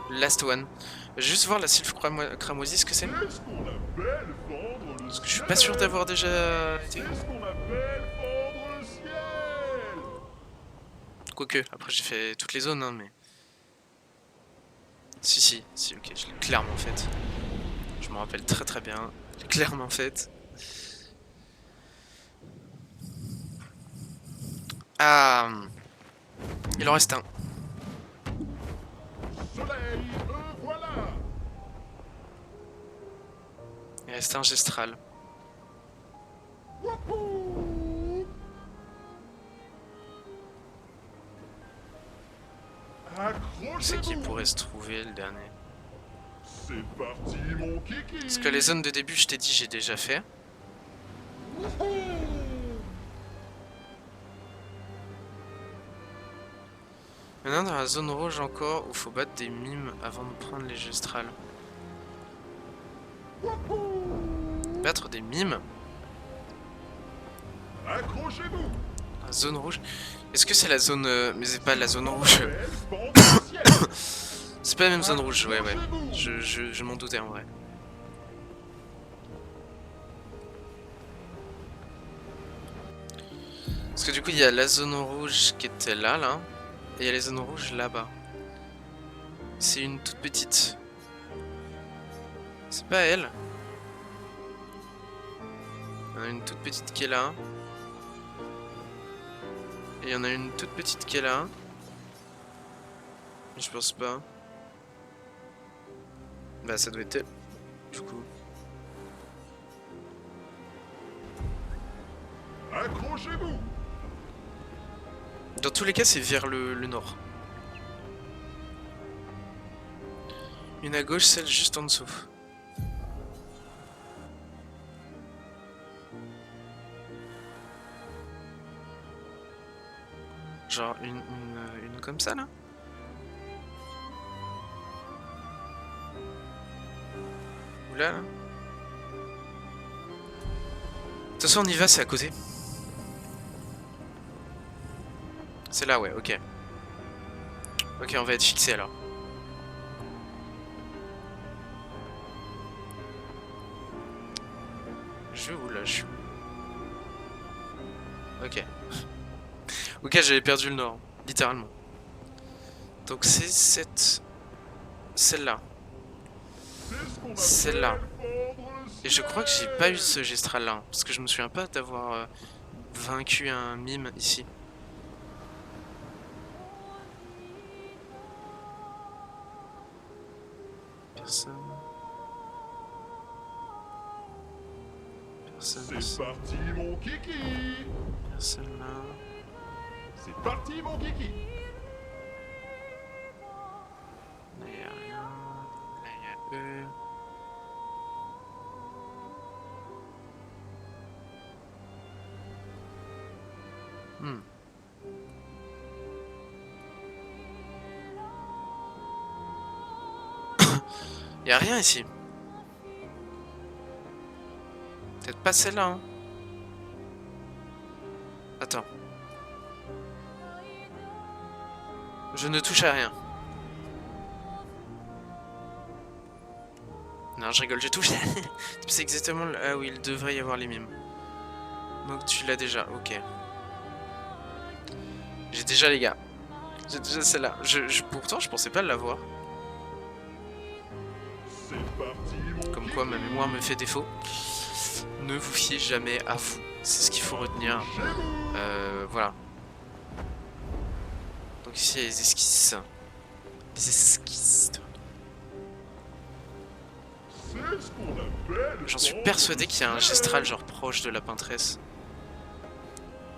Last one. Je vais juste voir la sylve cramoisi, ce que c'est. C'est ce qu'on appelle fendre le Parce que je suis pas sûr d'avoir déjà été. C'est ce qu'on appelle fendre le ciel. Quoique, après j'ai fait toutes les zones, hein, mais... Si, ok, je l'ai clairement faite. Je me rappelle très très bien. Je l'ai clairement faite. Ah... Il en reste un. Soleil, voilà. Il reste un gestral. C'est qui Accrochez-vous. pourrait se trouver le dernier? C'est parti, mon kiki. Parce que les zones de début, je t'ai dit, j'ai déjà fait. Maintenant, dans la zone rouge encore, où faut battre des mimes avant de prendre les gestrales. Battre des mimes? Accrochez-vous. La zone rouge. Est-ce que c'est la zone... mais c'est pas la zone rouge. Belle fendre le ciel. C'est pas la même zone rouge, ouais. Je m'en doutais en vrai. Parce que du coup, il y a la zone rouge qui était là. Et il y a les zones rouges là-bas. C'est une toute petite. C'est pas elle. Il y en a une toute petite qui est là. Et il y en a une toute petite qui est là. Je pense pas. Bah ça doit être elle. Du coup. Accrochez-vous. Dans tous les cas, c'est vers le nord. Une à gauche, celle juste en dessous. Genre une comme ça là? Ou là, là? De toute façon on y va, c'est à côté. C'est là, ouais, ok. Ok, on va être fixé alors. Je vais où là? Je suis où? Ok. Ok, j'avais perdu le nord, littéralement. Donc c'est cette... Celle-là. Celle-là. Et je crois que j'ai pas eu ce gestral-là. Parce que je me souviens pas d'avoir vaincu un mime ici. Personne. Personne. C'est parti, mon kiki. Personne là. C'est parti, mon kiki. Là y'a rien. Là y'a eux. Y'a rien ici. Peut-être pas celle-là, hein. Attends. Je ne touche à rien. Non, je rigole, je touche. C'est exactement là où il devrait y avoir les mimes. Donc tu l'as déjà, ok. J'ai déjà les gars. J'ai déjà celle-là. Pourtant, je pensais pas l'avoir. Comme quoi, ma mémoire me fait défaut. Ne vous fiez jamais à vous. C'est ce qu'il faut retenir. Voilà. Donc ici, il y a les esquisses. Les esquisses. J'en suis persuadé qu'il y a un gestral genre proche de la peintresse.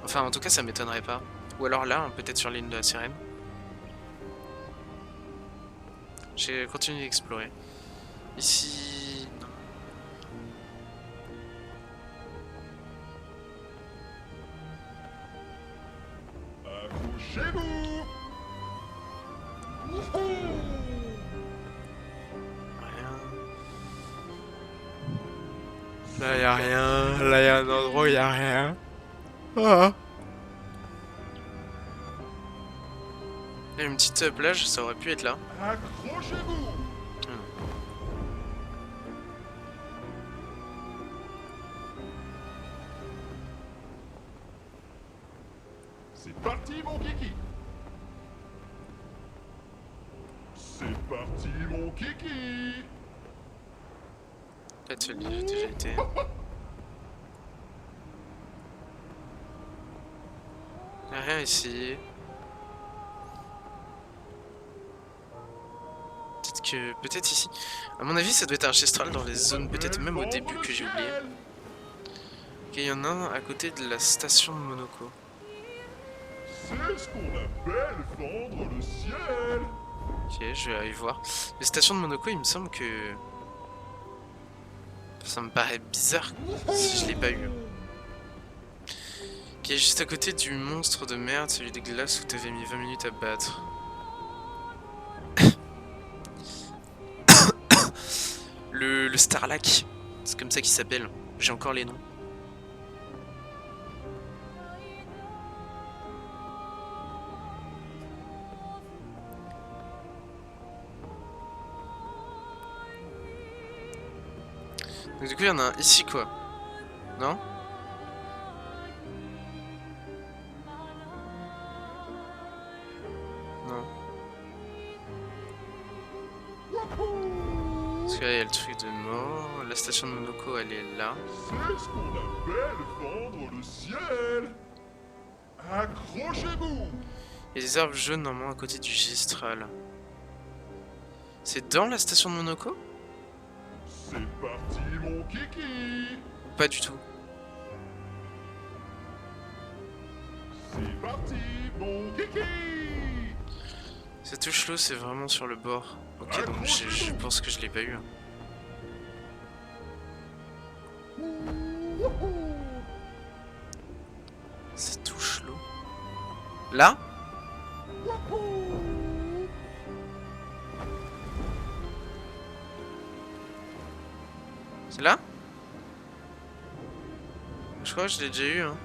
Enfin, en tout cas, ça m'étonnerait pas. Ou alors là, hein, peut-être sur l'île de la Sirène. J'ai continué d'explorer. Ici... non. Accrochez-vous. Rien. Là, y a rien. Là, y a un endroit où y a rien. Ah. Il y a une petite plage, ça aurait pu être là. Accrochez-vous. C'est parti, mon kiki. C'est parti, mon kiki. Peut-être celui-là, j'ai déjà été. Y a rien ici. Peut-être ici. À mon avis, ça doit être ancestral dans les zones, peut-être même au début que j'ai oublié. Ok, il y en a un à côté de la station de Monoko. C'est ce qu'on appelle fendre le ciel. Ok, je vais aller voir. Les stations de Monoko, il me semble que... ça me paraît bizarre si je l'ai pas eu. Ok, juste à côté du monstre de merde, celui de glace où t'avais mis 20 minutes à battre. Le Starlac, c'est comme ça qu'il s'appelle. J'ai encore les noms. Donc du coup il y en a un ici quoi. Non? Non. Parce que là il y a le truc de mort. La station de Monoko elle est là. C'est ce qu'on appelle fendre le ciel. Accrochez-vous. Il y a des arbres jaunes normalement à côté du Gistral. C'est dans la station de Monoko? C'est parti, mon kiki. Pas du tout. C'est parti, mon kiki. Cette touche l'eau c'est vraiment sur le bord. Ok donc je pense que je l'ai pas eu. Ça touche l'eau. Là? C'est là? Je crois que je l'ai déjà eu. Hein.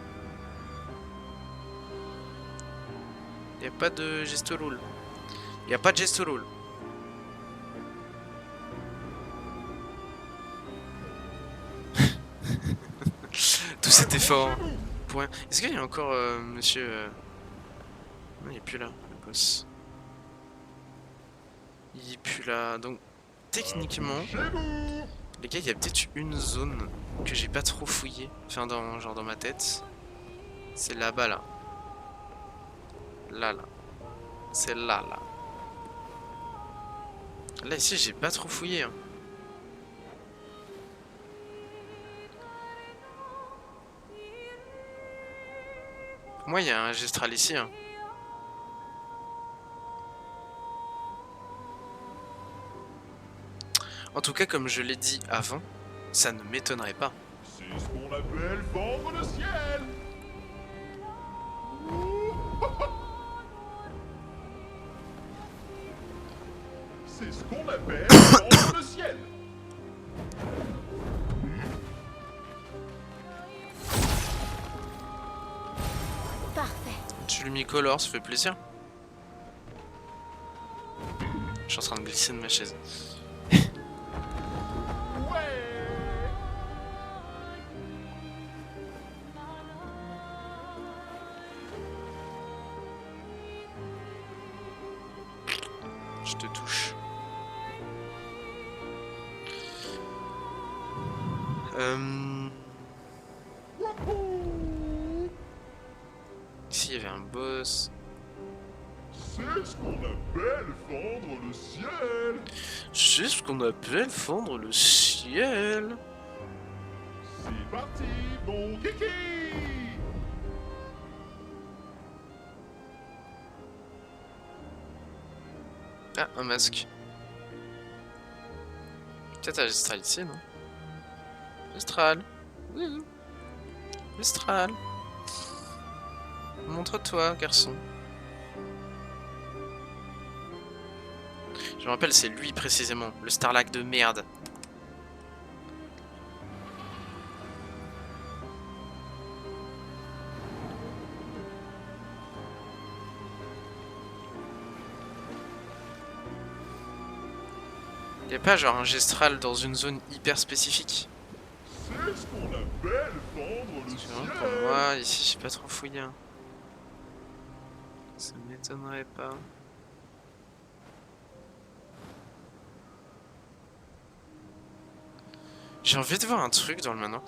Y a pas de gestoroule. Y a pas de gestoroule. Tout cet effort pour rien. Est-ce qu'il y a encore monsieur... Non, il est plus là, le boss. Il est plus là. Donc, techniquement, les gars, il y a peut-être une zone que j'ai pas trop fouillée. Enfin, genre dans ma tête. C'est là-bas, là. Là. C'est là. Là, ici, j'ai pas trop fouillé. Hein. Pour moi, il y a un gestral ici. Hein. En tout cas, comme je l'ai dit avant, ça ne m'étonnerait pas. C'est ce qu'on appelle fendre le ciel. C'est ce qu'on appelle fendre le ciel. Parfait. Tu lui mis color, ça fait plaisir. Je suis en train de glisser de ma chaise. Je te touche. Ici il y avait un boss. C'est ce qu'on appelle fendre le ciel. C'est ce qu'on appelle fendre le ciel. C'est parti, mon kiki. Ah, un masque. Peut-être un Gistral ici, non? Gistral. Oui. Gistral. Montre-toi, garçon. Je me rappelle, c'est lui précisément, le Starlac de merde. Y'a pas genre un Gestral dans une zone hyper spécifique? C'est ce qu'on appelle fendre le Tu vois, ciel. pour moi, ici j'ai pas trop fouillé. Hein. Ça m'étonnerait pas. J'ai envie de voir un truc dans le manoir.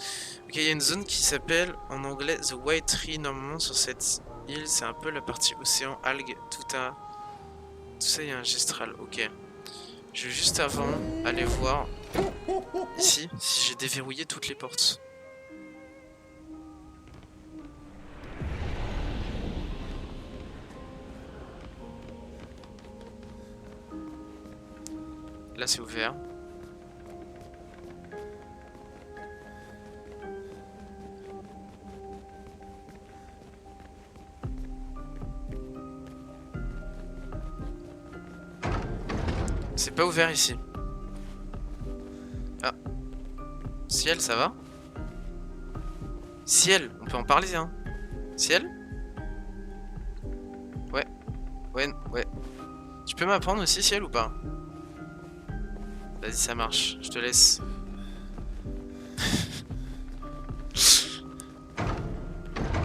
Ok, il y a une zone qui s'appelle en anglais The White Tree. Normalement sur cette île, c'est un peu la partie océan, algues, tout ça, il y a un Gestral. Ok. Je vais juste avant aller voir ici si j'ai déverrouillé toutes les portes. Là c'est ouvert. C'est pas ouvert ici. Ah. Ciel, ça va? Ciel, on peut en parler, hein? Ciel? Ouais. Ouais. Tu peux m'apprendre aussi, Ciel, ou pas? Vas-y, ça marche. Je te laisse.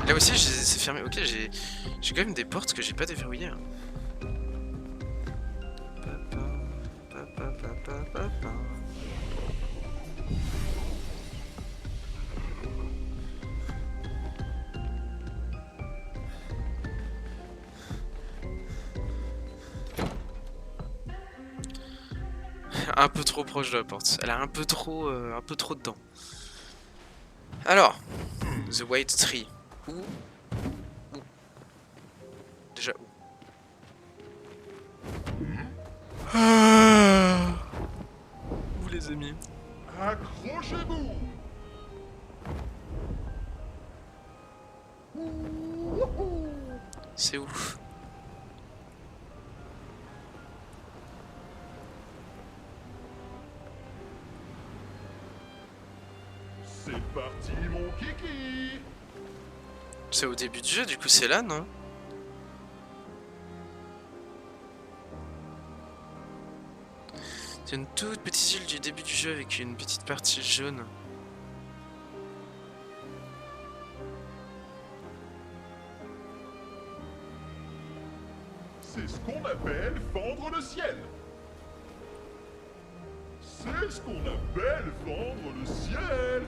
Là aussi, c'est fermé. Ok, j'ai quand même des portes que j'ai pas déverrouillées. Hein. Un peu trop proche de la porte. Elle a un peu trop dedans. Alors, The White Tree. Où? Déjà où? Où les amis? Accrochez-vous. C'est ouf. C'est parti, mon kiki. C'est au début du jeu, du coup c'est là, non? C'est une toute petite île du début du jeu avec une petite partie jaune. C'est ce qu'on appelle fendre le ciel. C'est ce qu'on appelle fendre le ciel.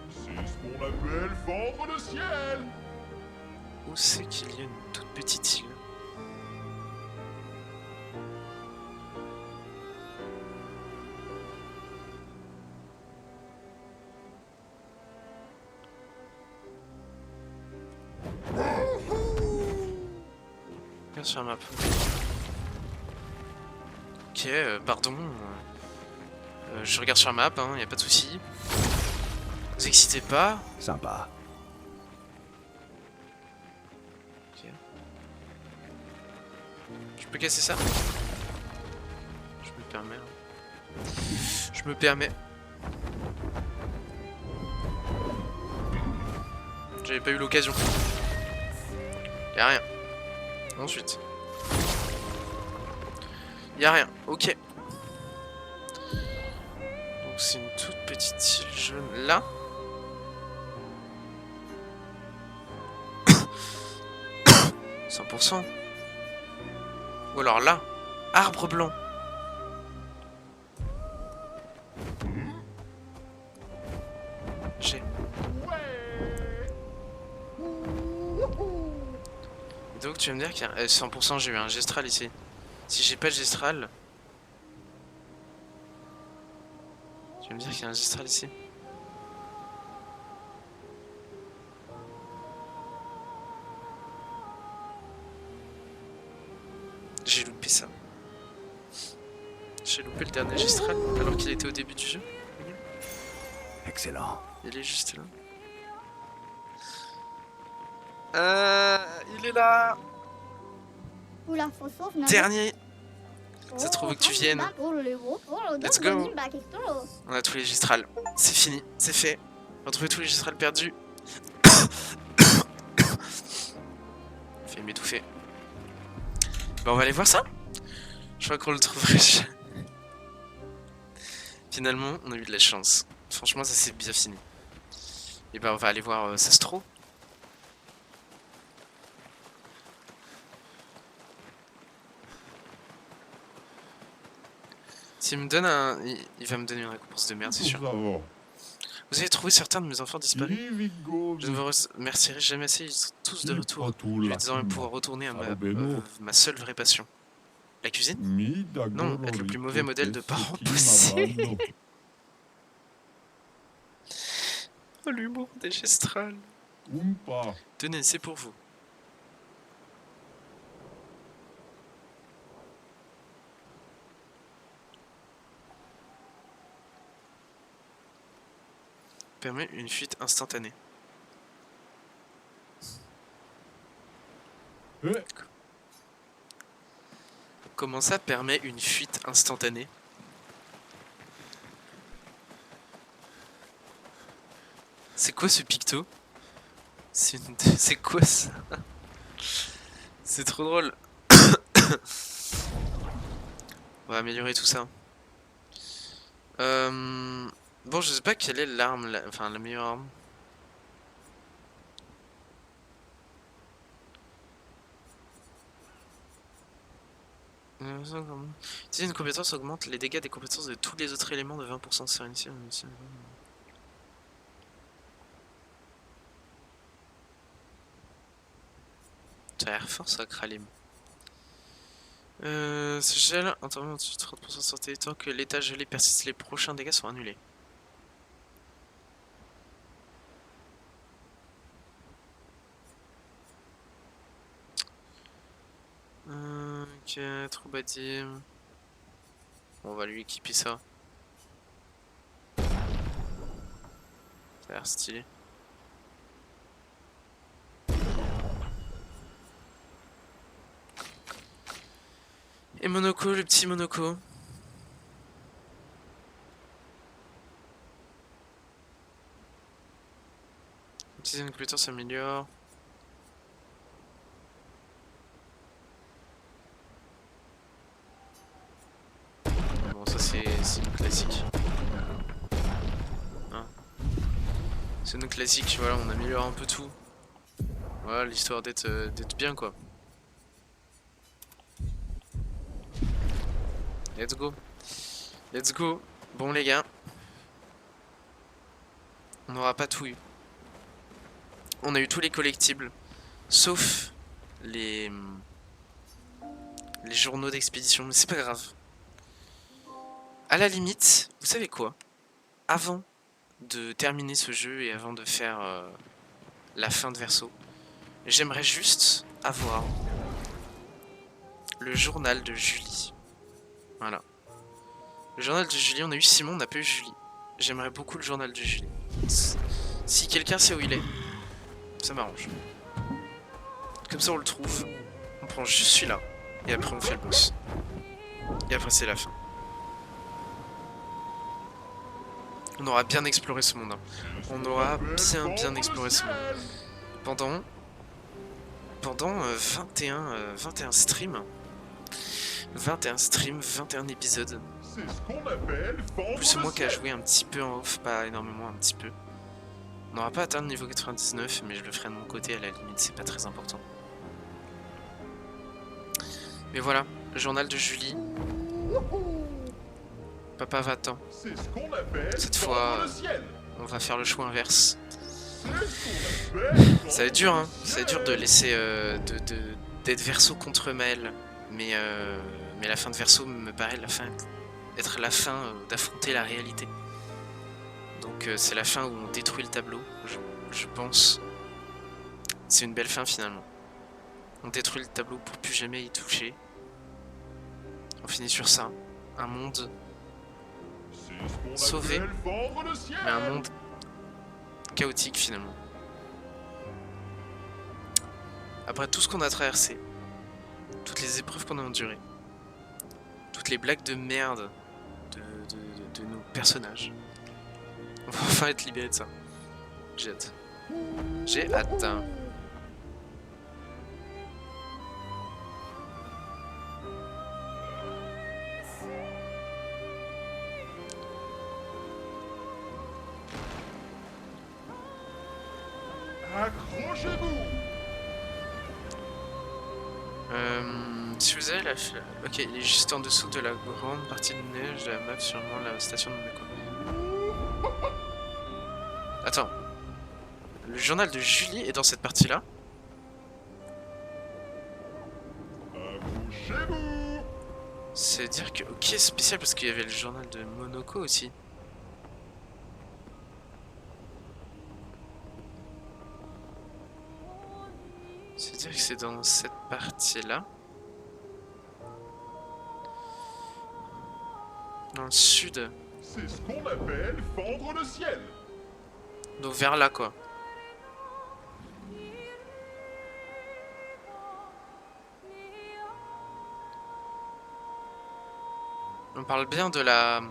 C'est ce qu'on appelle fendre le ciel. Où c'est qu'il y a une toute petite île? Regarde sur la map. Ok, pardon. Je regarde sur la map, hein, y a pas de souci. Vous excitez pas. Sympa. Ok. Je peux casser ça? Je me permets. Hein. Je me permets. J'avais pas eu l'occasion. Y'a rien. Ensuite. Y'a rien. Ok. Donc c'est une toute petite île jaune là. « 100%. Ou alors là. Arbre blanc. J'ai. Donc tu vas me dire qu'il y a 100% j'ai eu un Gestral ici. Si j'ai pas de Gestral, tu vas me dire qu'il y a un Gestral ici. peu le dernier Gistral alors qu'il était au début du jeu. Excellent. Il est juste là. Il est là. Oula, fossof, Nabil. Dernier. Oh, Ça se trouve que tu viennes. Let's Let's go. On a tous les Gistrales. C'est fini, c'est fait. Retrouver tous les Gistrales perdus. Fait m'étouffer. Bah on va aller voir ça. Je crois qu'on le trouverait jamais. Finalement, on a eu de la chance. Franchement, ça s'est bien fini. Et bah on va aller voir Sastro. S'il me donne un... Il va me donner une récompense de merde, c'est sûr. Bravo. Vous avez trouvé certains de mes enfants disparus. Vigo, Je ne vous remercierai jamais assez, ils sont tous de retour. retour. Je vais désormais pouvoir retourner à Albeno. ma seule vraie passion. La cuisine? Non, Non, être le plus mauvais modèle de parent possible. Oh, l'humour des Gestrales. Tenez, c'est pour vous. Permet une fuite instantanée. Comment ça permet une fuite instantanée? C'est quoi ce picto? C'est quoi ça? C'est trop drôle. On va améliorer tout ça. Bon, je sais pas quelle est l'arme, enfin la meilleure arme. Si une compétence augmente les dégâts des compétences de tous les autres éléments de 20% sur initial. Ça a l'air fort ça, Kralim. Ce gel intervient au-dessus de 30% sur territoire que l'état gelé persiste, les prochains dégâts sont annulés. Ok, Troubadim. Bon, on va lui équiper ça. Ça a l'air stylé. Et Monoko, le petit Monoko. Utiliser une compétence s'améliore. Bon, ça c'est une classique. Hein, c'est une classique, voilà, on améliore un peu tout. Voilà, l'histoire d'être bien quoi. Let's go. Let's go. Bon les gars. On n'aura pas tout eu. On a eu tous les collectibles. Sauf les journaux d'expédition. Mais c'est pas grave. À la limite, vous savez quoi? Avant de terminer ce jeu et avant de faire la fin de Verso, j'aimerais juste avoir le journal de Julie. Voilà. Le journal de Julie, on a eu Simon, on n'a pas eu Julie. J'aimerais beaucoup le journal de Julie. Si quelqu'un sait où il est, ça m'arrange. Comme ça on le trouve, on prend juste celui-là, et après on fait le boss. Et après c'est la fin. On aura bien exploré ce monde. Hein. On aura bien exploré ce monde. Pendant 21 streams. 21 streams, 21 épisodes. C'est ce qu'on appelle Plus ou moins qu'à jouer un petit peu en off, pas énormément, un petit peu. On n'aura pas atteint le niveau 99, mais je le ferai de mon côté, à la limite, c'est pas très important. Mais voilà, le journal de Julie. Papa va-t'en. Cette fois, on va faire le choix inverse. Ça va être dur, hein. Ça va être dur de laisser d'être Verso contre Maël. Mais la fin de Verso me paraît être la fin d'affronter la réalité. Donc c'est la fin où on détruit le tableau, je pense. C'est une belle fin finalement. On détruit le tableau pour plus jamais y toucher. On finit sur ça. Un monde sauver, appelle fendre le ciel. mais un monde chaotique finalement. Après tout ce qu'on a traversé, toutes les épreuves qu'on a endurées, toutes les blagues de merde de nos personnages, on va enfin être libéré de ça. J'ai hâte. J'ai hâte. Accrochez-vous. Si vous avez la... Ok, il est juste en dessous de la grande partie de neige de la map, sûrement la station de Monaco. Attends. Le journal de Julie est dans cette partie-là? Accrochez-vous. C'est dire que... Ok, spécial parce qu'il y avait le journal de Monaco aussi. C'est dire que c'est dans cette partie-là. Dans le sud. C'est ce qu'on appelle fendre le ciel. Donc vers là quoi. On parle bien de la...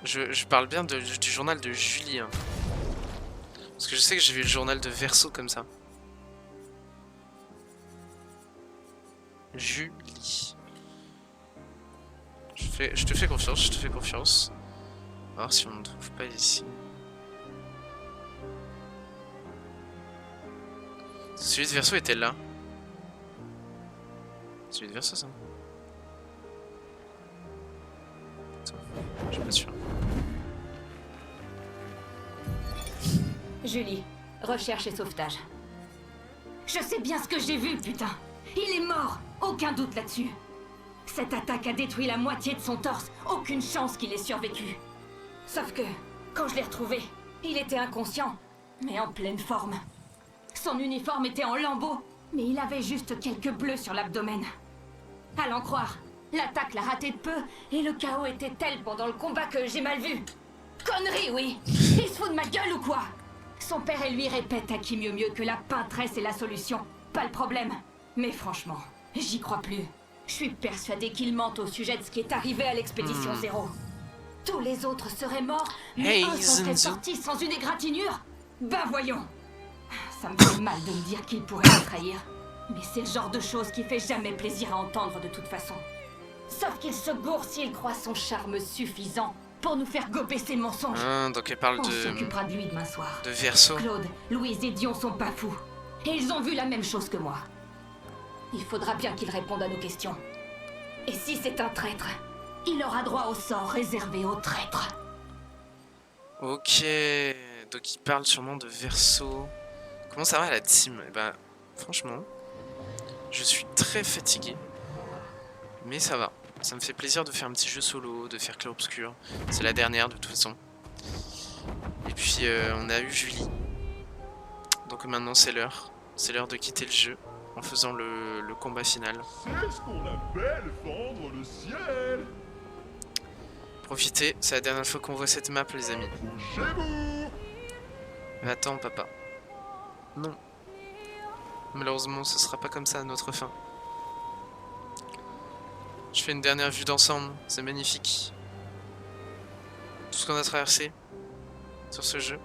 Je parle bien du journal de Julie. Hein. Parce que je sais que j'ai vu le journal de Verseau comme ça. Julie. Je te fais confiance, je te fais confiance. On va voir si on ne trouve pas ici. Celui de Verseau était là. Celui de Verseau ça. Attends, je suis pas sûr. Julie, recherche et sauvetage. Je sais bien ce que j'ai vu, putain. Il est mort, aucun doute là-dessus. Cette attaque a détruit la moitié de son torse, aucune chance qu'il ait survécu. Sauf que, quand je l'ai retrouvé, il était inconscient, mais en pleine forme. Son uniforme était en lambeaux, mais il avait juste quelques bleus sur l'abdomen. À l'en croire, l'attaque l'a raté de peu, et le chaos était tel pendant le combat que j'ai mal vu. Connerie, oui. Il se fout de ma gueule ou quoi? Son père et lui répètent à qui mieux que la peintresse est la solution, pas le problème. Mais franchement, j'y crois plus. Je suis persuadée qu'il mente au sujet de ce qui est arrivé à l'expédition 0. Tous les autres seraient morts, mais un s'en serait sorti sans une égratignure. Ben voyons. Ça me fait mal de me dire qu'il pourrait me trahir. Mais c'est le genre de chose qui fait jamais plaisir à entendre de toute façon. Sauf qu'il se gourre s'il croit son charme suffisant pour nous faire gober ses mensonges. Ah, donc elle parle On s'occupera de lui demain soir. de Verseau. Claude, Louise et Dion sont pas fous. Et ils ont vu la même chose que moi. Il faudra bien qu'il réponde à nos questions. Et si c'est un traître, il aura droit au sort réservé aux traîtres. Ok, donc il parle sûrement de Verseau. Comment ça va la team? Eh ben, franchement, je suis très fatigué. Mais ça va. Ça me fait plaisir de faire un petit jeu solo, de faire Clair Obscur. C'est la dernière de toute façon. Et puis on a eu Julie. Donc maintenant c'est l'heure. C'est l'heure de quitter le jeu en faisant le combat final. C'est ce qu'on appelle fendre le ciel. Profitez, c'est la dernière fois qu'on voit cette map les amis. Accrochez-vous. Mais attends papa. Non. Malheureusement ce sera pas comme ça à notre fin. Je fais une dernière vue d'ensemble, c'est magnifique. Tout ce qu'on a traversé sur ce jeu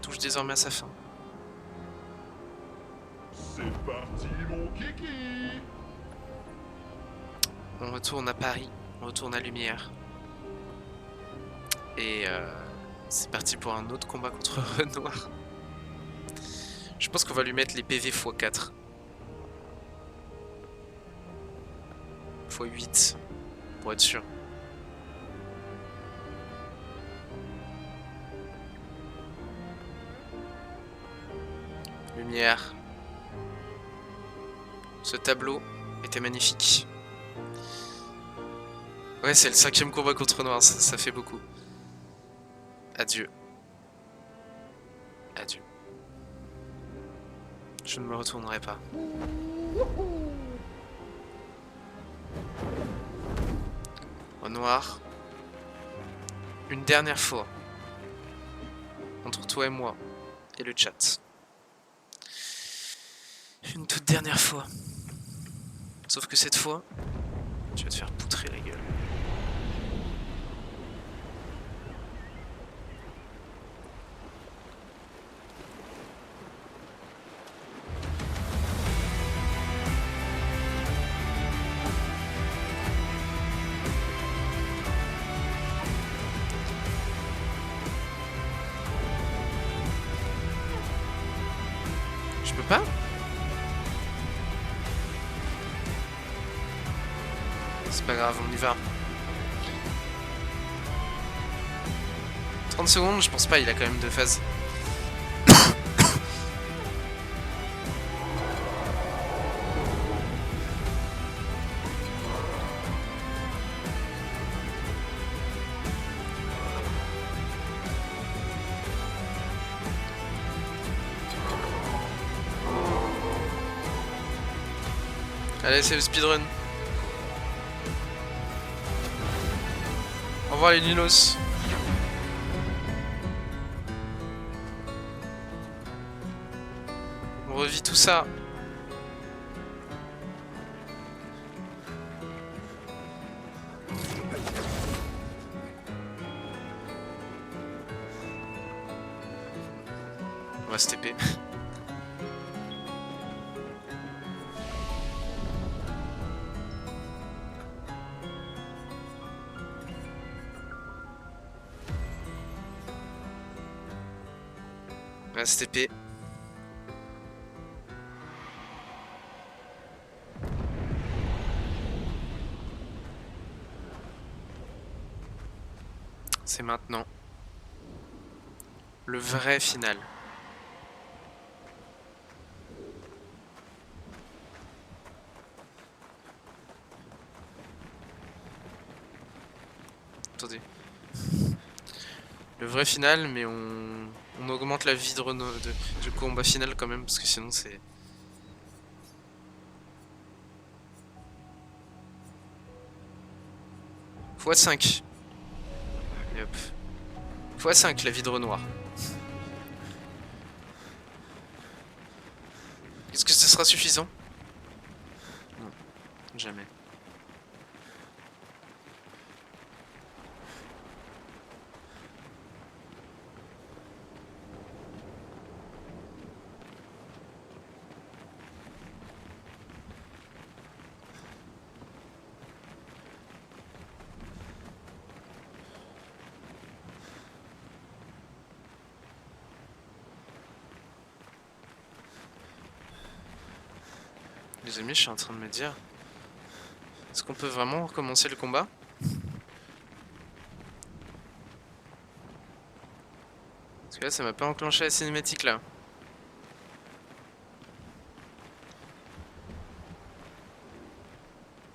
touche désormais à sa fin. C'est parti mon kiki. On retourne à Paris, on retourne à Lumière. Et c'est parti pour un autre combat contre Renoir. Je pense qu'on va lui mettre les PV x4. x8 pour être sûr. Lumière. Ce tableau était magnifique. Ouais, c'est le 5e combat contre Noir, ça fait beaucoup. Adieu. Adieu. Je ne me retournerai pas. Au noir, Une dernière fois. Entre toi et moi. Et le chat. Une toute dernière fois. Sauf que cette fois, tu vas te faire poutrer la gueule. Je peux pas? C'est pas grave, on y va. 30 secondes, je pense pas, il a quand même 2 phases. Allez, c'est le speedrun. Au revoir les Ninos. On revit tout ça. On va se TP. On va se TP. C'est maintenant. Le vrai final. Attendez. Le vrai final, mais on augmente la vie de combat final quand même, parce que sinon c'est... x5. Et hop. x5 la vie de Renoir. Est-ce que ce sera suffisant? Non, jamais. Les amis, je suis en train de me dire... Est-ce qu'on peut vraiment recommencer le combat? Parce que là, ça m'a pas enclenché la cinématique, là.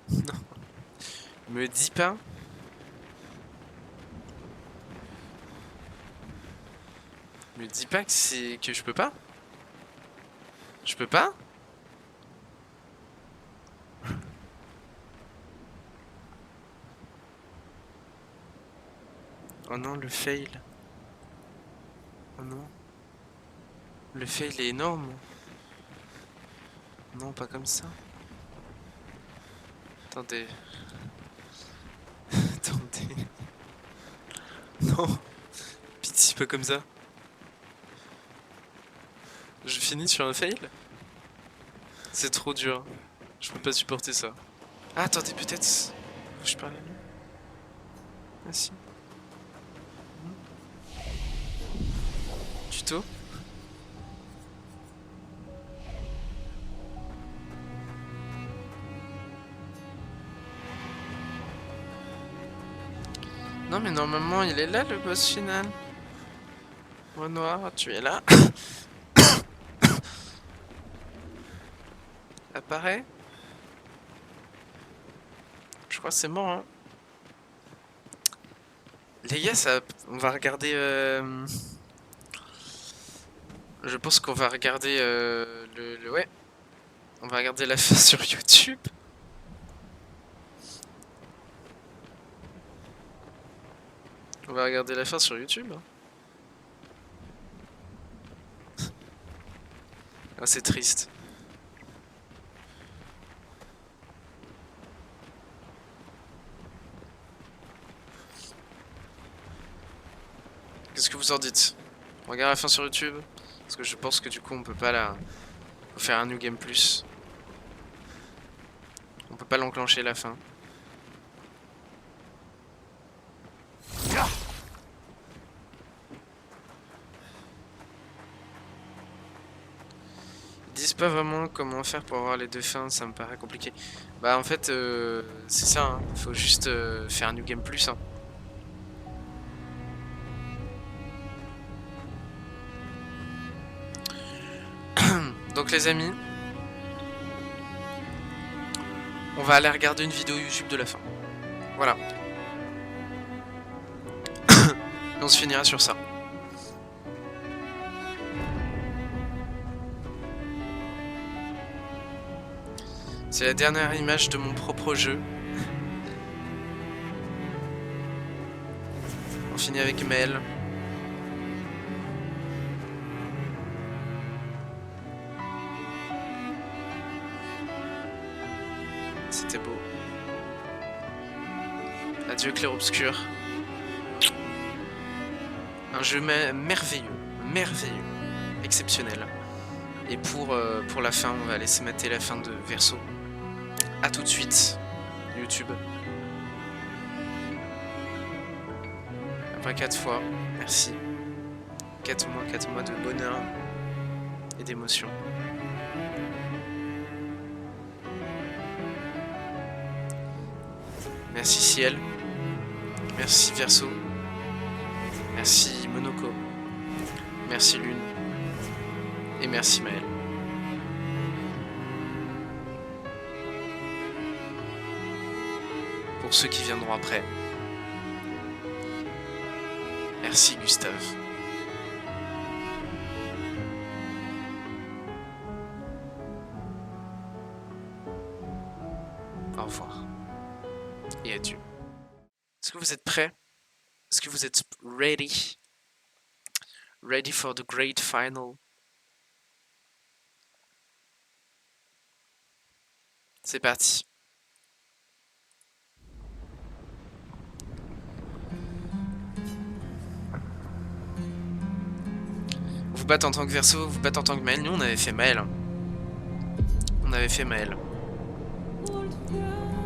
Non. Me dis pas. Me dis pas que c'est... que je peux pas? Je peux pas? Oh non, le fail. Oh non. Le fail est énorme. Non, pas comme ça. Attendez. Attendez. Non. Pitié, pas comme ça. Je finis sur un fail? C'est trop dur. Je peux pas supporter ça. Ah, attendez, peut-être... Faut que je parle à lui. Ah si. Tuto. Non mais normalement il est là le boss final. Renoir, tu es là. Apparaît. Je crois que c'est mort hein. Les gars, ça, on va regarder... Je pense qu'on va regarder ouais. On va regarder la fin sur YouTube. On va regarder la fin sur YouTube. Ah, c'est triste. Qu'est-ce que vous en dites? On regarde la fin sur YouTube? Parce que je pense que du coup on peut pas la... Faut faire un New Game Plus. On peut pas l'enclencher la fin. Ils disent pas vraiment comment faire pour avoir les deux fins, ça me paraît compliqué. Bah en fait c'est ça, hein. Faut juste faire un New Game Plus. Hein. Donc les amis, on va aller regarder une vidéo YouTube de la fin. Voilà. Et on se finira sur ça. C'est la dernière image de mon propre jeu. On finit avec Mel. C'était beau. Adieu clair-obscur. Un jeu merveilleux, merveilleux, exceptionnel. Et pour la fin, on va aller se mater la fin de Verso. A tout de suite, YouTube. Après 4 fois, merci. 4 mois de bonheur et d'émotion. Merci Ciel. Merci Verso. Merci Monoko. Merci Lune. Et merci Maël. Pour ceux qui viendront après. Merci Gustave. Au revoir. Et adieu. Est-ce que vous êtes prêts? Est-ce que vous êtes ready? Ready for the great final? C'est parti. Vous battez en tant que Verso, vous battez en tant que Maël. Nous on avait fait Maël. On avait fait Maël.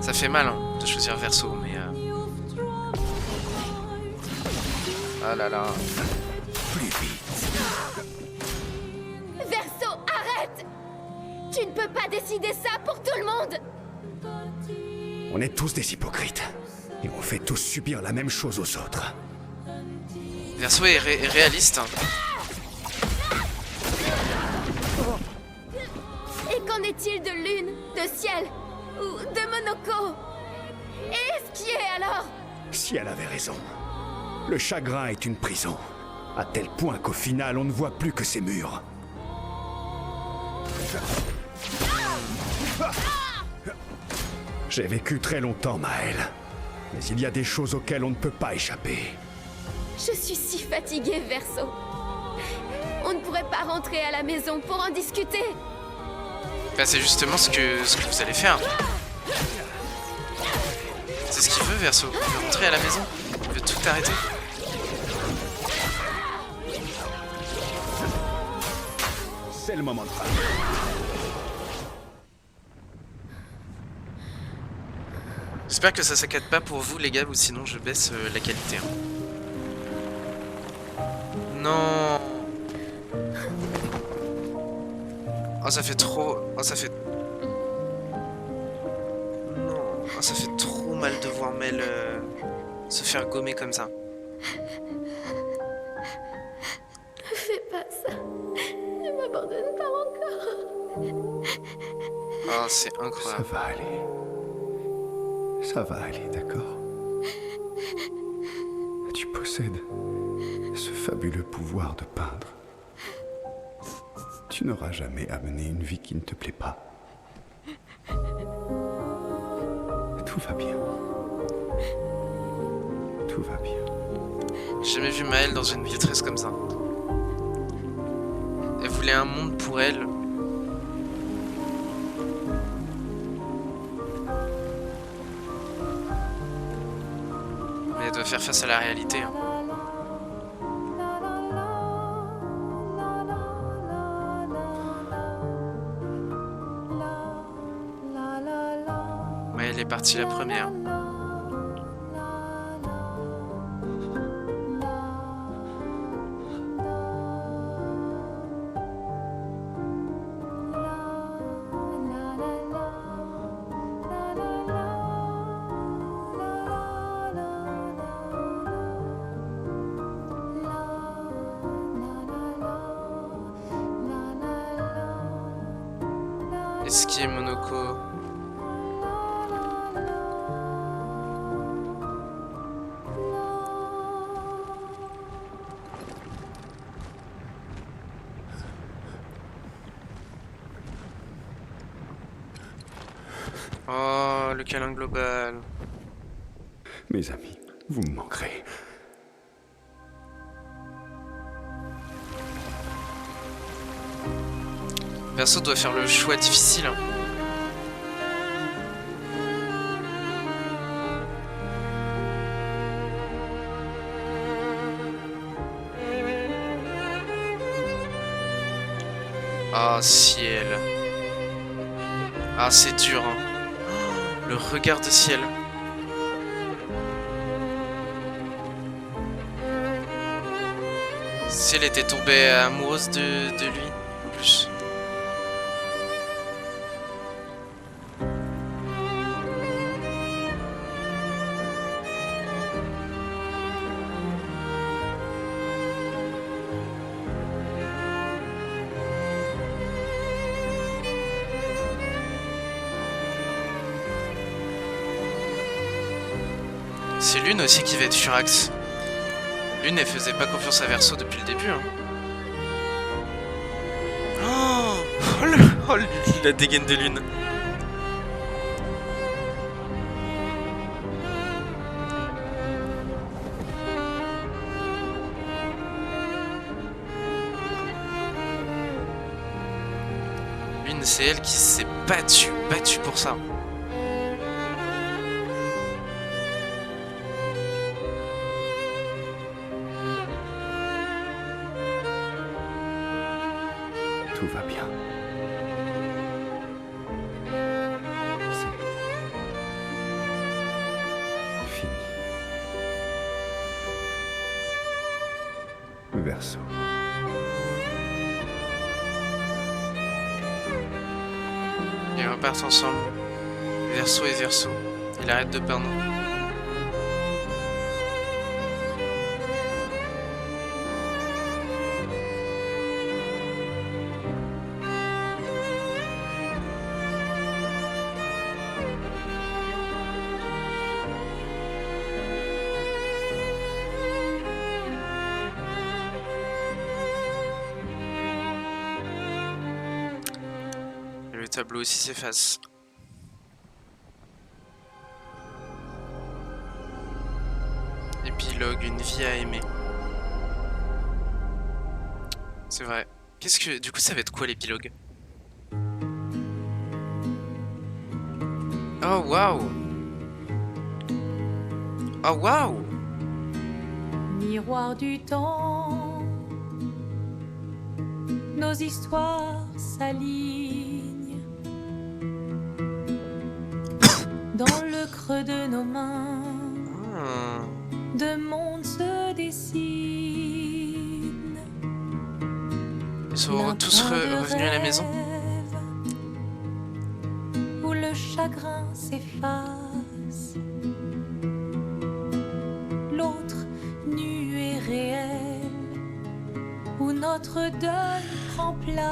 Ça fait mal hein, de choisir Verso, mais... Ah là là. Plus vite. Verso, arrête! Tu ne peux pas décider ça pour tout le monde! On est tous des hypocrites. Et on fait tous subir la même chose aux autres. Verso est réaliste. Hein. Et qu'en est-il de Lune, de Ciel ou de Monoko? Et ce qui est alors? Si elle avait raison. Le chagrin est une prison. À tel point qu'au final, on ne voit plus que ses murs. J'ai vécu très longtemps, Maël. Mais il y a des choses auxquelles on ne peut pas échapper. Je suis si fatiguée, Verso. On ne pourrait pas rentrer à la maison pour en discuter. Bah, c'est justement ce que vous allez faire. C'est ce qu'il veut, Verso. Il veut rentrer à la maison. Il veut tout arrêter. C'est le moment de parler. J'espère que ça saccade pas pour vous, les gars, ou sinon je baisse la qualité. Hein. Non. Oh, ça fait trop... Oh, ça fait... Non. Oh, ça fait trop mal de voir Mel se faire gommer comme ça. Ne fais pas ça. Ne m'abandonne pas encore. Oh, c'est Ça incroyable. va aller. Ça va aller, d'accord? Tu possèdes ce fabuleux pouvoir de peindre. Tu n'auras jamais amené une vie qui ne te plaît pas. Tout va bien. Tout va bien. J'ai jamais vu Maëlle dans une vitresse comme ça. Elle voulait un monde pour elle. Mais elle doit faire face à la réalité. Hein. Maëlle est partie la première. Est-ce qui est Monoko? Oh, le câlin global. Mes amis, vous me manquerez. Verseau doit faire le choix difficile. Hein. Ah, ciel. Ah, c'est dur. Hein. Oh, le regard de ciel. Si elle était tombée amoureuse de lui, en plus. C'est Lune aussi qui va être Furax. Lune, elle faisait pas confiance à Verseau depuis le début. Hein. Oh, la dégaine de Lune. Lune, c'est elle qui s'est battue pour ça. Tout va bien. C'est fini. Verseau. Ils repartent ensemble. Verseau et Verseau. Il arrête de peindre. Le tableau aussi s'efface. Épilogue, une vie à aimer. C'est vrai. Qu'est-ce que... Du coup, ça va être quoi l'épilogue? Oh, waouh! Oh, waouh! Miroir du temps, nos histoires s'alignent. Dans le creux de nos mains, deux mondes se dessinent. Ils sont tous revenus à la maison. Où le chagrin s'efface, l'autre nu et réel, où notre deuil prend place.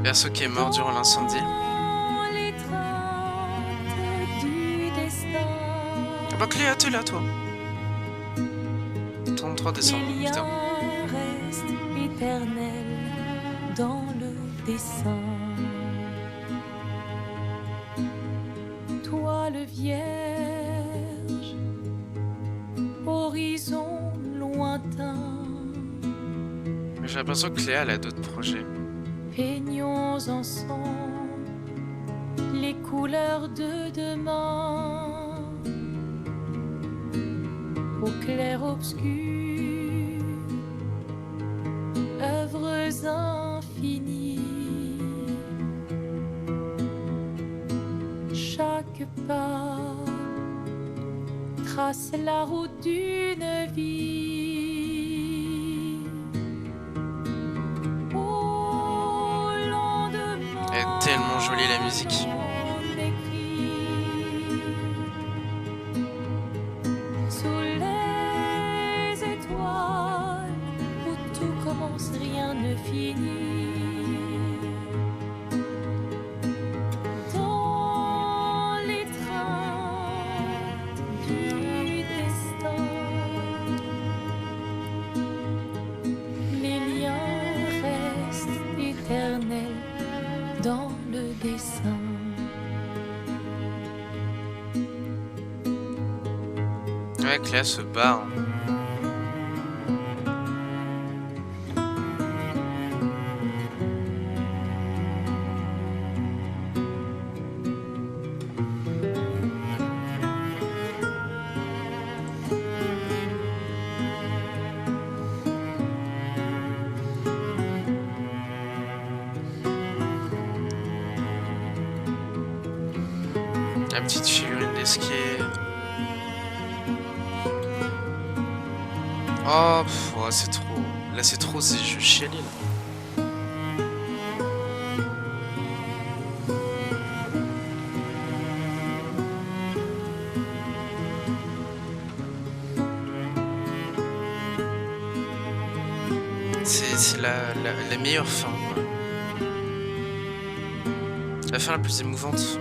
Verseau qui est mort durant l'incendie. bah Cléa, t'es là, toi. 33 décembre, Les liens putain. restent éternels dans le dessin. Toile vierge, horizon lointain, Mais j'ai l'impression que Cléa, elle a d'autres projets. peignons ensemble les couleurs de demain, au clair obscur, œuvres infinies. Chaque pas trace la route d'une vie. Au lendemain, Elle est tellement jolie, la musique. on écrit sous les étoiles où tout commence, rien ne finit. Dans les trains du destin, les liens restent éternels dans le dessin. Ouais, Cléa se barre. La petite figurine d'esquier. Oh, pff, ouais, c'est trop. Là, c'est trop, c'est juste chialer, là. C'est la meilleure fin, quoi. La fin la plus émouvante.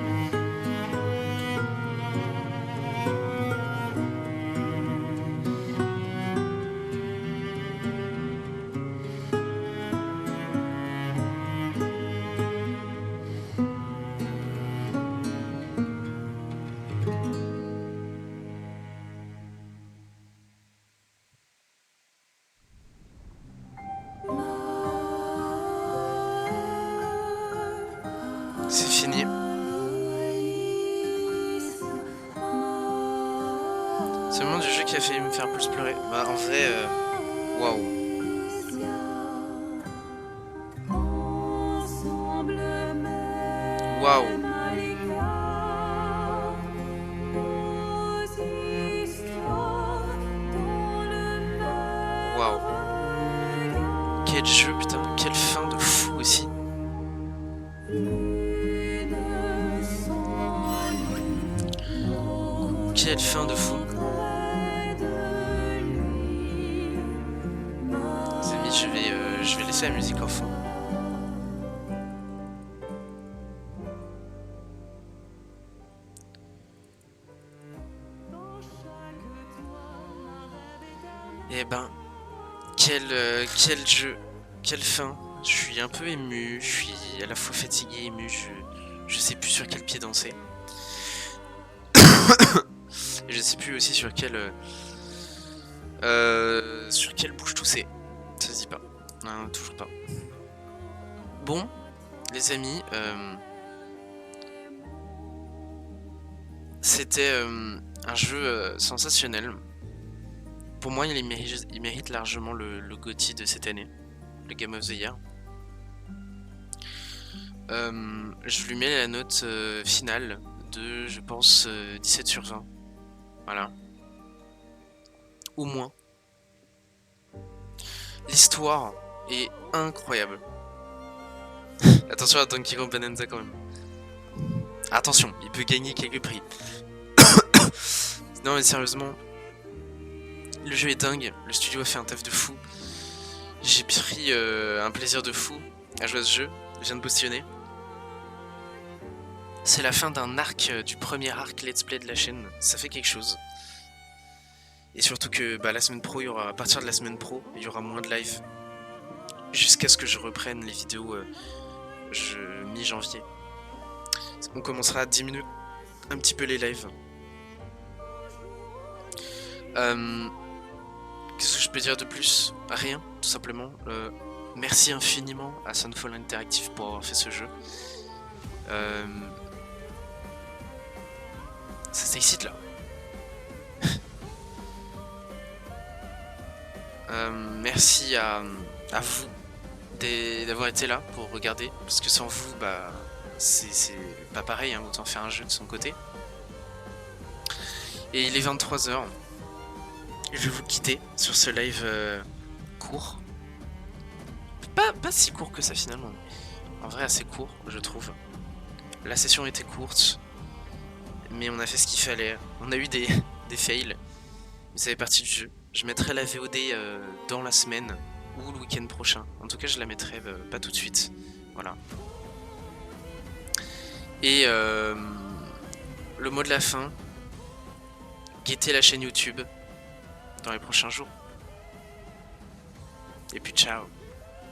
C'est fini. C'est le moment du jeu qui a failli me faire plus pleurer. Bah, en vrai, waouh. Waouh. Waouh. Quel jeu, putain. Quelle fin de fou aussi. Quelle fin de fou. Les amis, je vais laisser la musique en fond. Et ben, quel jeu, quelle fin. Je suis un peu ému, je suis à la fois fatigué, ému, je sais plus sur quel pied danser. Et je sais plus aussi sur quelle bouche tousser. Ça se dit pas. Non, toujours pas. Bon, les amis, c'était un jeu sensationnel. Pour moi, il mérite largement le GOTY de cette année, le Game of the Year. Je lui mets la note finale de, je pense, 17 sur 20. Voilà. Au moins. L'histoire est incroyable. Attention à Donkey Kong Bonanza quand même. Attention, il peut gagner quelques prix. Non mais sérieusement, le jeu est dingue, le studio a fait un taf de fou. J'ai pris un plaisir de fou à jouer à ce jeu, je viens de postillonner. C'est la fin d'un arc, du premier arc let's play de la chaîne, ça fait quelque chose. Et surtout que bah, la semaine pro, à partir de la semaine pro, il y aura moins de live. Jusqu'à ce que je reprenne les vidéos mi-janvier. On commencera à diminuer un petit peu les lives. Qu'est-ce que je peux dire de plus? Rien, tout simplement. Merci infiniment à Sunfall Interactive pour avoir fait ce jeu. Ça s'excite là. Merci à vous d'avoir été là pour regarder, parce que sans vous, bah, c'est pas pareil, hein, autant faire un jeu de son côté. Et il est 23 h. Je vais vous quitter sur ce live court. Pas si court que ça finalement. En vrai assez court, je trouve. La session était courte, mais on a fait ce qu'il fallait. On a eu des fails, mais ça fait partie du jeu. Je mettrai la VOD dans la semaine ou le week-end prochain. En tout cas, je la mettrai pas tout de suite. Voilà. Et le mot de la fin, guettez la chaîne YouTube dans les prochains jours. Et puis ciao,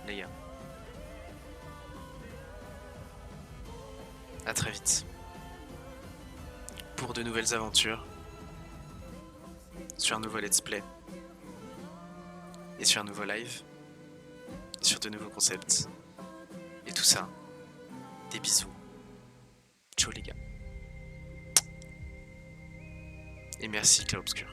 les gars. À très vite. Pour de nouvelles aventures. Sur un nouveau let's play. Et sur un nouveau live. Sur de nouveaux concepts. Et tout ça. Des bisous. Ciao les gars. Et merci Clair Obscur.